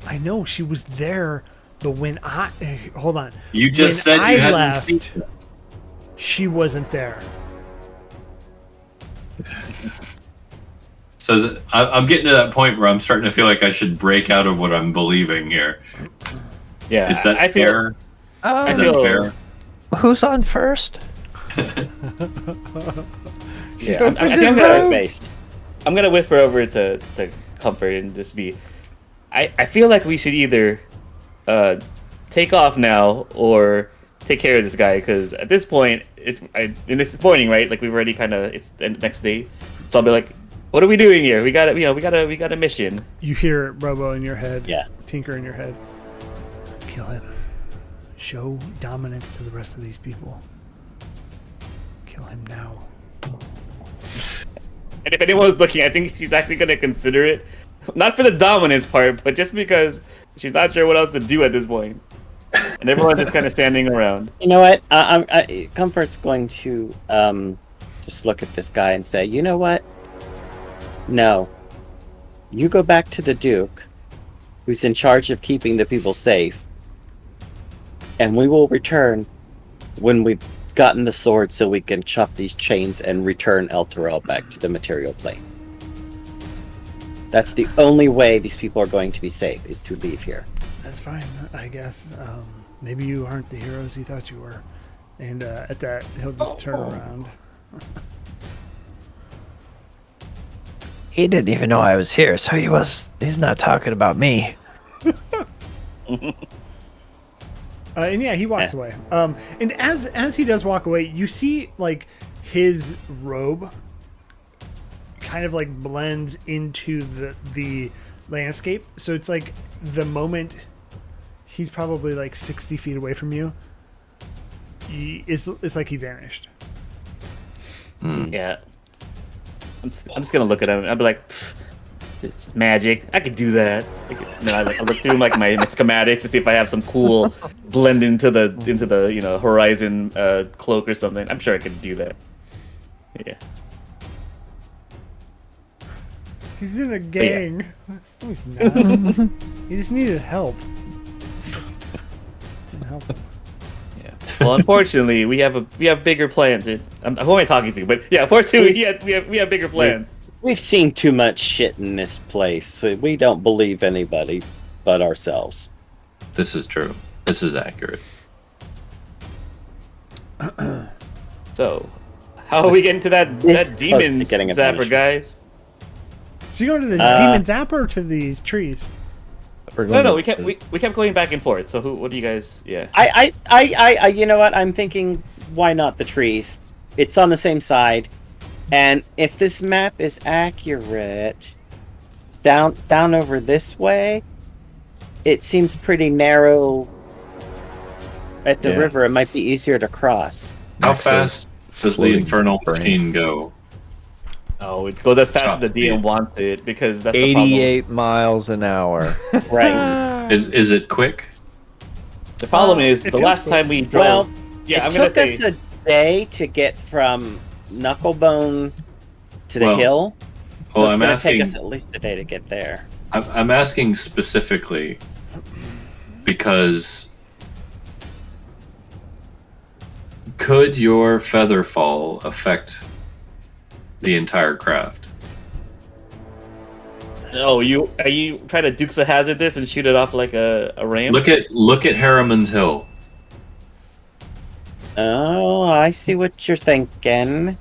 I know she was there, but when hold on. You just When said you I hadn't left, seen her. she wasn't there. So I'm getting to that point where I'm starting to feel like I should break out of what I'm believing here. Yeah. Is that I feel, fair? Is that feel- fair? Who's on first? Yeah. I'm gonna whisper over to Comfort and just be. I feel like we should either take off now or take care of this guy, because at this point it's disappointing, right? Like we've already it's the next day, so I'll be like, what are we doing here? We got a mission. You hear Robo in your head. Yeah. Tinker in your head. Kill him. Show dominance to the rest of these people. Kill him now. And if anyone's looking, I think she's actually going to consider it. Not for the dominance part, but just because she's not sure what else to do at this point. And everyone's just kind of standing around. You know what? Comfort's going to just look at this guy and say, you know what? No. You go back to the Duke, who's in charge of keeping the people safe, and we will return when we've gotten the sword so we can chop these chains and return El Terrell back to the material plane. That's the only way these people are going to be safe, is to leave here. That's fine, I guess. Maybe you aren't the heroes you thought you were. And at that, he'll just turn around. He didn't even know I was here, so he's not talking about me. And yeah, he walks away. And as he does walk away, you see like his robe kind of like blends into the landscape. So it's like the moment he's probably like 60 feet away from you, it's like he vanished. Yeah. I'm just gonna look at him. I'll be like, it's magic. I could do that. I look through like my schematics to see if I have some cool blend into the horizon cloak or something. I'm sure I could do that. Yeah. He's in a gang. No, he's not. He just needed help. Didn't help him. Yeah. Well, unfortunately, we have bigger plans. Who am I talking to? But yeah, unfortunately, we have bigger plans. We've seen too much shit in this place, so we don't believe anybody but ourselves. This is true. This is accurate. So, how are we getting to that demon zapper, guys? So you going to the demon zapper or to these trees? No, we kept going back and forth. So what do you guys? Yeah. I you know what? I'm thinking, why not the trees? It's on the same side, and if this map is accurate, down over this way, it seems pretty narrow. At the river, it might be easier to cross. How fast does the infernal machine go? Oh, it goes as fast as the DM wants it, because that's 88 miles an hour. Right. Is it quick? The problem is the last time we drove. Well, yeah, it took us a day to get from Knucklebone to the hill. So it's going to take us at least a day to get there. I'm asking specifically because could your FeatherFall affect the entire craft? Oh, are you trying to Dukes of Hazzard this and shoot it off like a ram? Look at Harriman's Hill. Oh, I see what you're thinking.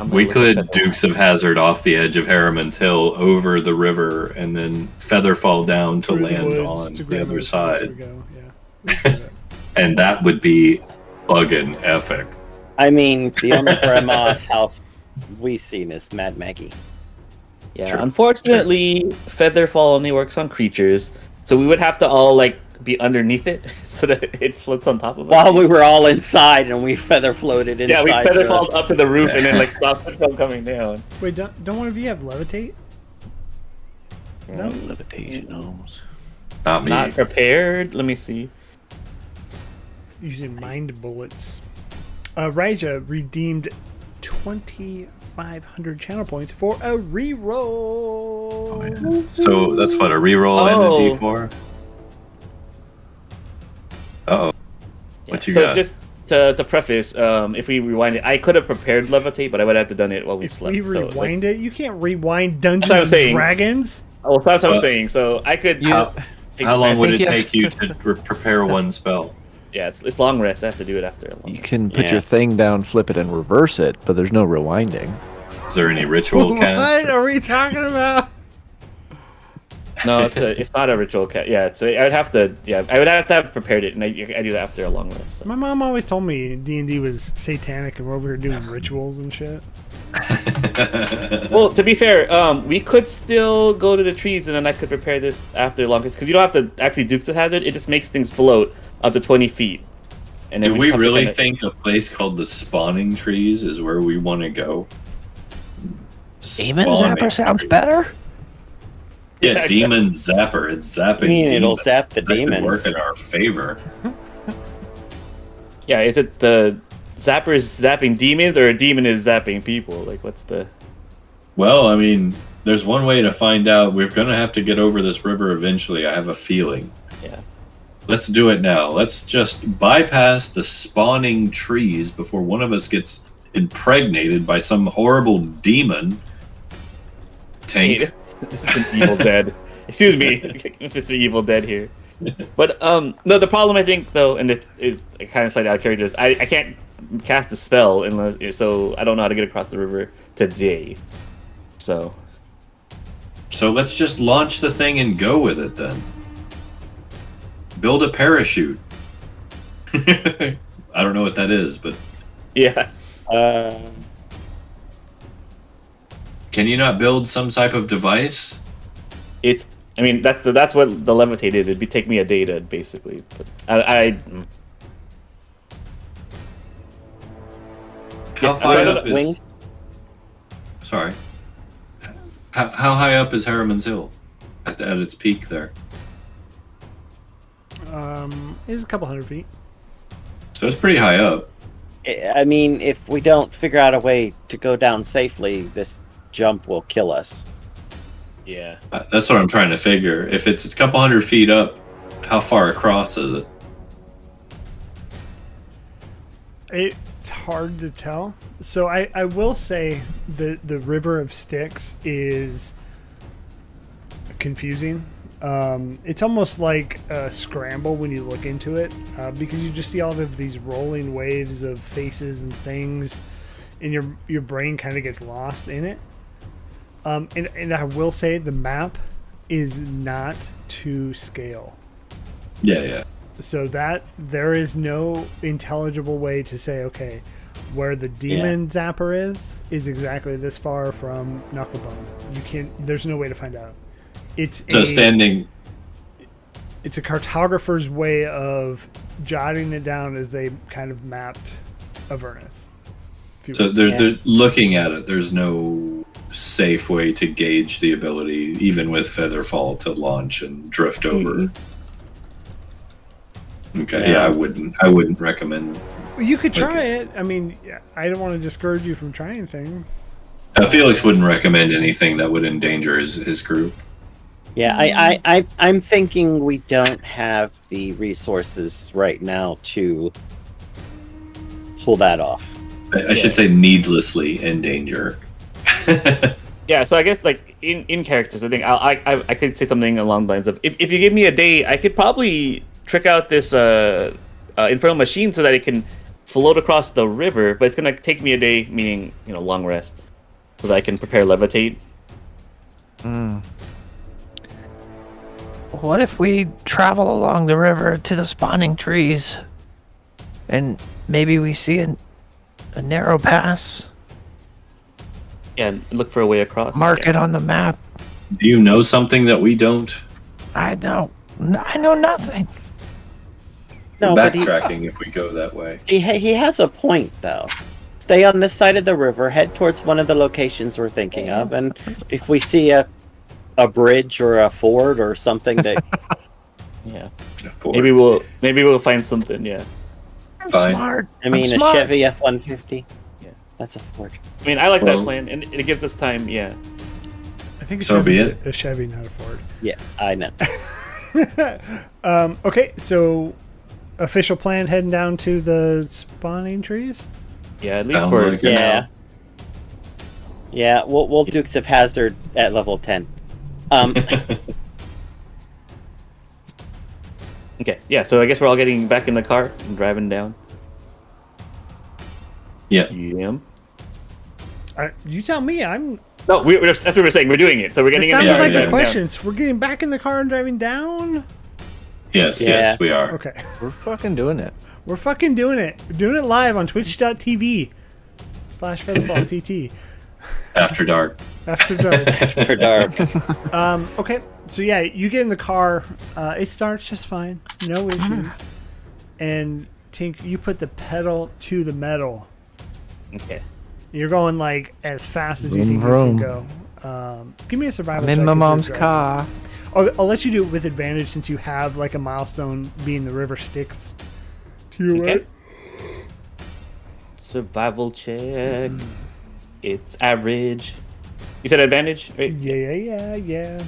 We could Dukes of Hazzard off the edge of Harriman's Hill over the river and then FeatherFall down to land on the other side. And that would be buggin' epic. I mean, the only grandma's house we've seen is Mad Maggie. Yeah, true. Unfortunately, FeatherFall only works on creatures, so we would have to all like be underneath it so that it floats on top of us. While we were all inside and we feather floated inside. Yeah, we FeatherFalled up to the roof and then like stopped it from coming down. Wait, don't one of you have levitate? No levitation gnomes. Not me. Not prepared. Let me see. It's using mind bullets. Raija redeemed 2,500 channel points for a reroll. Oh, yeah. So that's what, a reroll and a D4? Uh-oh. What you got? Just to preface, if we rewind it, I could have prepared levitate, but I would have to done it while we slept. If we rewind it, you can't rewind Dungeons and Dragons. Oh, that's what I'm saying. So I could. How long would it take you to prepare one spell? Yeah, it's long rest. I have to do it after a long rest. You can put your thing down, flip it, and reverse it, but the's no rewinding. Is there any ritual cast? What are we talking about? No, it's not a ritual cast. Yeah, I would have to have prepared it, and I do that after a long rest. So. My mom always told me D&D was satanic, and we're over here doing rituals and shit. Well, to be fair, we could still go to the trees, and then I could prepare this after a long rest, because you don't have to actually Dukes of Hazzard. It just makes things float up to 20 feet. And do we really think a place called the Spawning Trees is where we want to go? Demon spawning Zapper sounds tree. better. Yeah, Yeah, Demon Zapper. It's zapping I mean, it'll demons. zap the That could demons. work in our favor. Yeah, is it the Zapper is zapping demons or a demon is zapping people? Like, what's the... Well, I mean, there's one way to find out. We're going to have to get over this river eventually. I have a feeling. Yeah. Let's do it now. Let's just bypass the spawning trees before one of us gets impregnated by some horrible demon. Tank. This is an Evil Dead. Excuse me, Mr. Evil Dead here. But no, the problem I think though, and this is kind of slightly out of character, is I can't cast a spell unless, so I don't know how to get across the river today. So let's just launch the thing and go with it then. Build a parachute. I don't know what that is, but yeah, can you not build some type of device? it's. I mean, that's what the levitate is. It'd be take me a day to basically. But How I high don't up know, is? wings? Sorry. How high up is Harriman's Hill? At its peak there. It's a couple hundred feet. So it's pretty high up. I mean, if we don't figure out a way to go down safely, this jump will kill us. yeah. That's what I'm trying to figure. If it's a couple hundred feet up, how far across is it? It's hard to tell. So I will say the River of Styx is confusing. It's almost like a scramble when you look into it, because you just see all of these rolling waves of faces and things, and your brain kind of gets lost in it. And I will say the map is not to scale. Yeah. So that there is no intelligible way to say, okay, where the demon zapper is exactly this far from Knucklebone. You can't. There's no way to find out. It's So standing. It's a cartographer's way of jotting it down as they kind of mapped Avernus. So they're looking at it. There's no safe way to gauge the ability, even with FeatherFall, to launch and drift over. Okay, yeah, I wouldn't recommend. Well, you could try it. I mean, I don't want to discourage you from trying things. Felix wouldn't recommend anything that would endanger his group. Yeah, I'm thinking we don't have the resources right now to pull that off. I should say needlessly endanger. Yeah, so I guess like in characters, I think I could say something along the lines of if you give me a day, I could probably trick out this infernal machine so that it can float across the river, but it's gonna take me a day, meaning long rest, so that I can prepare levitate. What if we travel along the river to the spawning trees, and maybe we see a narrow pass? Yeah, and look for a way across. Mark it on the map. Do you know something that we don't? I know nothing. No, but he, Backtracking if we go that way. he has a point though. Stay on this side of the river, head towards one of the locations we're thinking of, and if we see a bridge or a ford or something that Yeah. Ford. Maybe we'll find something. Yeah. Fine. Smart. I mean I'm a smart. Chevy F-150. Yeah. That's a Ford. I mean, I like Well- that plan, and it gives us time. Yeah. I think So be Chevy's it. a Chevy, not a Ford. Yeah, I know. Okay, so official plan heading down to the spawning trees. Yeah. At least Sounds for like it. Yeah. Yeah, we'll Dukes of Hazzard at level 10. Okay. Yeah. So I guess we're all getting back in the car and driving down. Yeah. Yeah. You tell me. I'm. No, that's what we're saying. We're doing it. So we're It getting in sounded the car like and the driving down. questions. We're getting back in the car and driving down. Yes, Yeah. yes, we are. Okay, We're fucking doing it. we're fucking doing it. We're doing it live on Twitch.tv/FeatherFall After dark. after dark. After dark. Okay, so yeah, you get in the car. It starts just fine, no issues. And Tink, you put the pedal to the metal, Okay. You're going like as fast as you Vroom, think vroom. you can go. Give me a survival I'm check. in my as you're mom's driving. car. I'll let you do it with advantage since you have like a milestone being the river Styx to your Okay. right. Survival check. It's average. You said advantage, right? Yeah.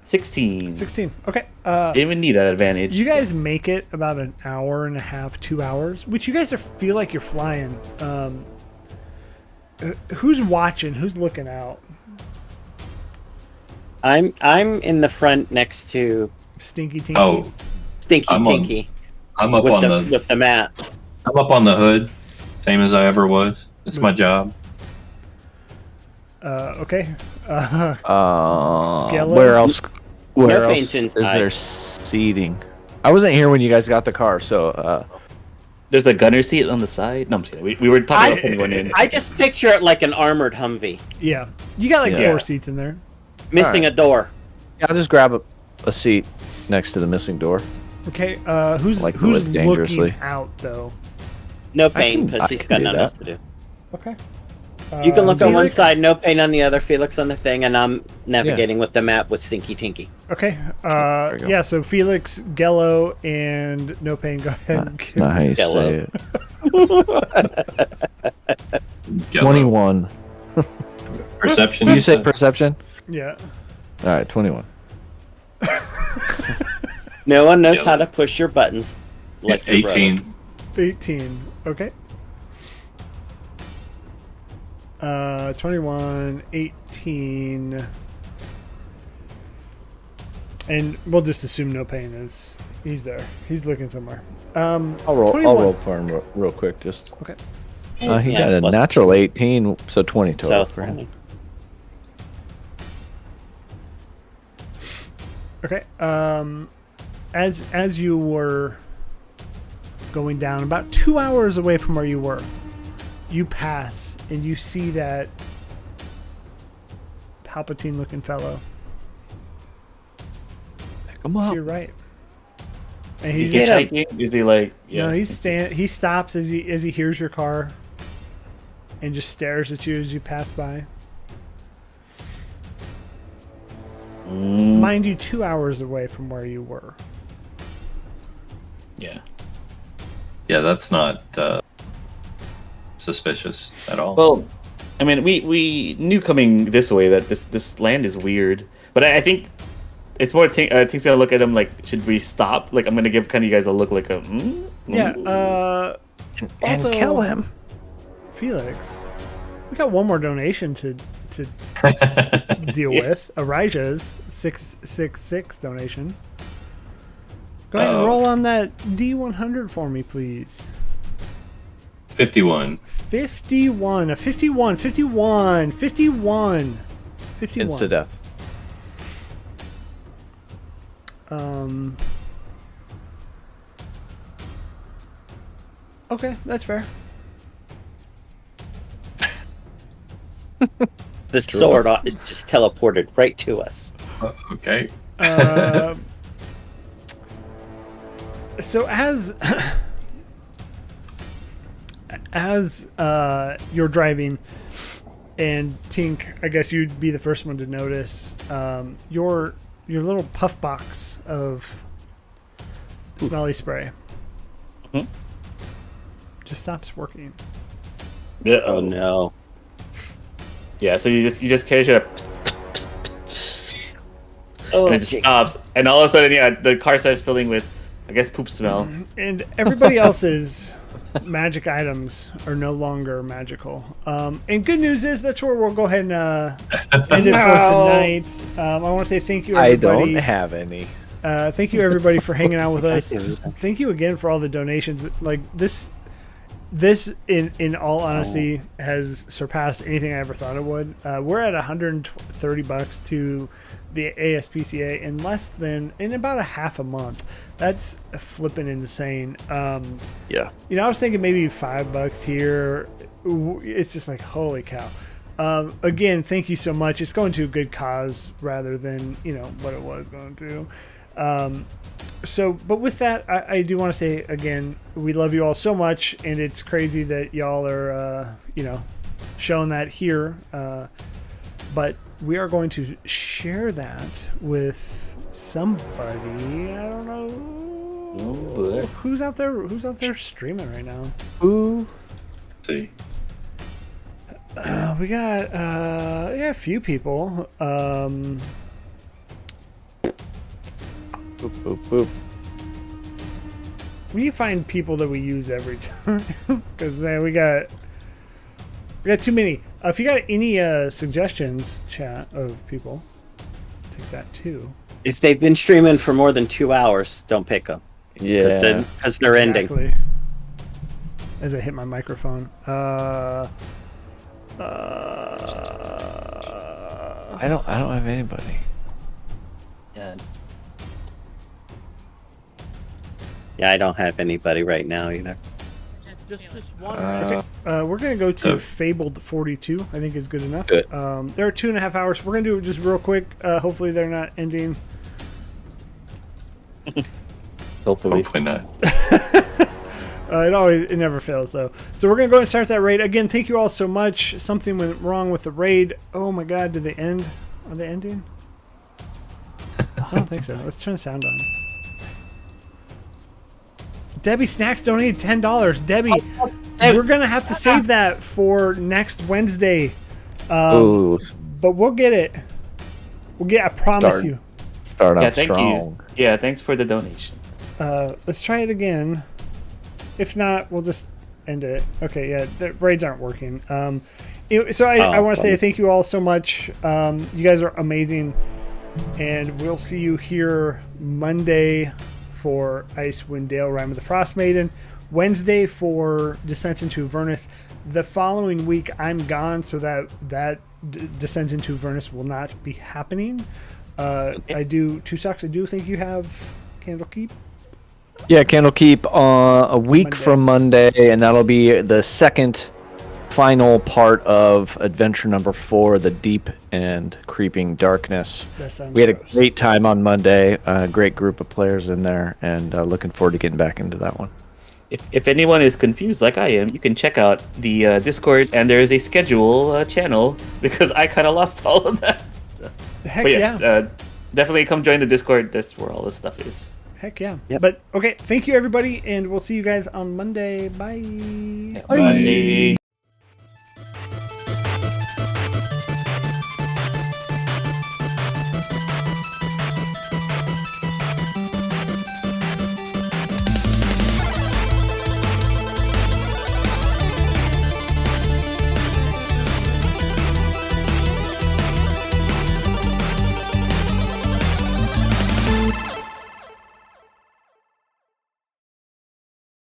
16. 16. Okay. Didn't even need that advantage. You guys make it about an hour and a half, 2 hours, which you guys feel like you're flying. Who's watching? Who's looking out? I'm in the front next to Stinky Tinky. Oh, Stinky I'm on- Tinky I'm up with on the with the map. I'm up on the hood, same as I ever was. It's my job. Okay. Where else? Where No else paint's is inside. there seating? I wasn't here when you guys got the car, so There's a gunner seat on the side. No, I'm just kidding. We were talking about putting one in. I just picture it like an armored Humvee, Yeah. You got like Yeah. 4 seats in there. missing a door. yeah, I'll just grab a seat next to the missing door. Okay. Who's Like to who's live dangerously. looking out though? No pain, can- I because he's can got do nothing that. else to do. Okay. You can look on one Felix? side, no pain on the other, Felix on the thing, and I'm navigating with the map with Stinky Tinky. Okay. you go. Yeah. So Felix, Gello, and No Pain. Go ahead. That's not how you Hello. say it. Yellow. 21. Perception. Did you say perception? Yeah. All right, 21. No one knows Yeah. how to push your buttons like your brother. 18. 18. Okay. 21, 18. And we'll just assume No Pain is. He's there. He's looking somewhere. I'll roll 21. for him real quick. Just Okay. he Yeah, got a plus- natural 18, so 20 total So, for him. Okay. As you were going down, about 2 hours away from where you were, you pass and you see that Palpatine-looking fellow Come to on. your right. And Is he's he hiking? Is he like? Yeah. no, he stops as he hears your car, and just stares at you as you pass by. Mind you, 2 hours away from where you were. Yeah. Yeah, that's not suspicious at all. Well, I mean, we knew coming this way that this land is weird, but I think it's more. Tink's gonna look at him like, should we stop? Like, I'm gonna give kind of you guys a look like a. Yeah. And Also- kill him. Felix, we got one more donation to deal with. Arija's 666 donation. Go ahead and Oh. roll on that D100 for me, please. 51. 51. A 51. 51. 51. 51. Insta death. Okay, that's fair. The sword is just teleported right to us. Okay. So as you're driving, and Tink, I guess you'd be the first one to notice your little puff box of smelly spray just stops working. Yeah. Oh no. Yeah. So you just carry it up, Oh, and it just stops, and all of a sudden, yeah, the car starts filling with, I guess, poop smell. And everybody else's magic items are no longer magical. And good news is that's where we'll go ahead and end it for tonight. I want to say thank you, I everybody. don't have any. Thank you, everybody, for hanging out with us. do. Thank you again for all the donations. Like this, in all honesty, has surpassed anything I ever thought it would. We're at $130 to the ASPCA in about a half a month. That's flipping insane. Yeah. You know, I was thinking maybe $5 here. It's just like, holy cow. Again, thank you so much. It's going to a good cause rather than, what it was going to. So, but with that, I do want to say again, we love you all so much, and it's crazy that y'all are, showing that here. But we are going to share that with somebody. I don't know who's out there. Who's out there streaming right now? Ooh. See. We got a few people. Boop, boop, boop. We need to find people that we use every time, because man, we got too many. If you got any suggestions, chat, of people, take that too. If they've been streaming for more than 2 hours, don't pick them. Yeah. Because they're ending. Exactly. As I hit my microphone. I don't have anybody. Yeah. Yeah, I don't have anybody right now either. Just one. Okay, we're gonna go to Fabled 42. I think is good enough. Good. There are 2.5 hours. We're gonna do it just real quick. Hopefully they're not ending. Hopefully. Hopefully not. It never fails though. So we're gonna go and start that raid again. Thank you all so much. Something went wrong with the raid. Oh my god, did they end? Are they ending? I don't think so. Let's turn the sound on. Debbie Snacks donated $10. Debbie, we're gonna have to save that for next Wednesday. Ooh. But we'll get it. I promise you. Start Yeah, off thank strong. you. Yeah, thanks for the donation. Let's try it again. If not, we'll just end it. Okay, yeah, the raids aren't working. So I want to say thank you all so much. You guys are amazing. And we'll see you here Monday for Icewind Dale, Rime of the Frost Maiden. Wednesday for Descent into Avernus. The following week, I'm gone, so that Descent into Avernus will not be happening. I do, Two Socks, I do think you have Candlekeep. Yeah, Candlekeep a week from Monday, and that'll be the second final part of adventure number 4, The Deep and Creeping Darkness. We had a great time on Monday, a great group of players in there, and looking forward to getting back into that one. If anyone is confused like I am, you can check out the Discord, and there is a schedule channel, because I kind of lost all of that. So. Heck But yeah. Definitely come join the Discord. That's where all this stuff is. Heck yeah. Yep. But okay, thank you everybody, and we'll see you guys on Monday. Bye. Bye.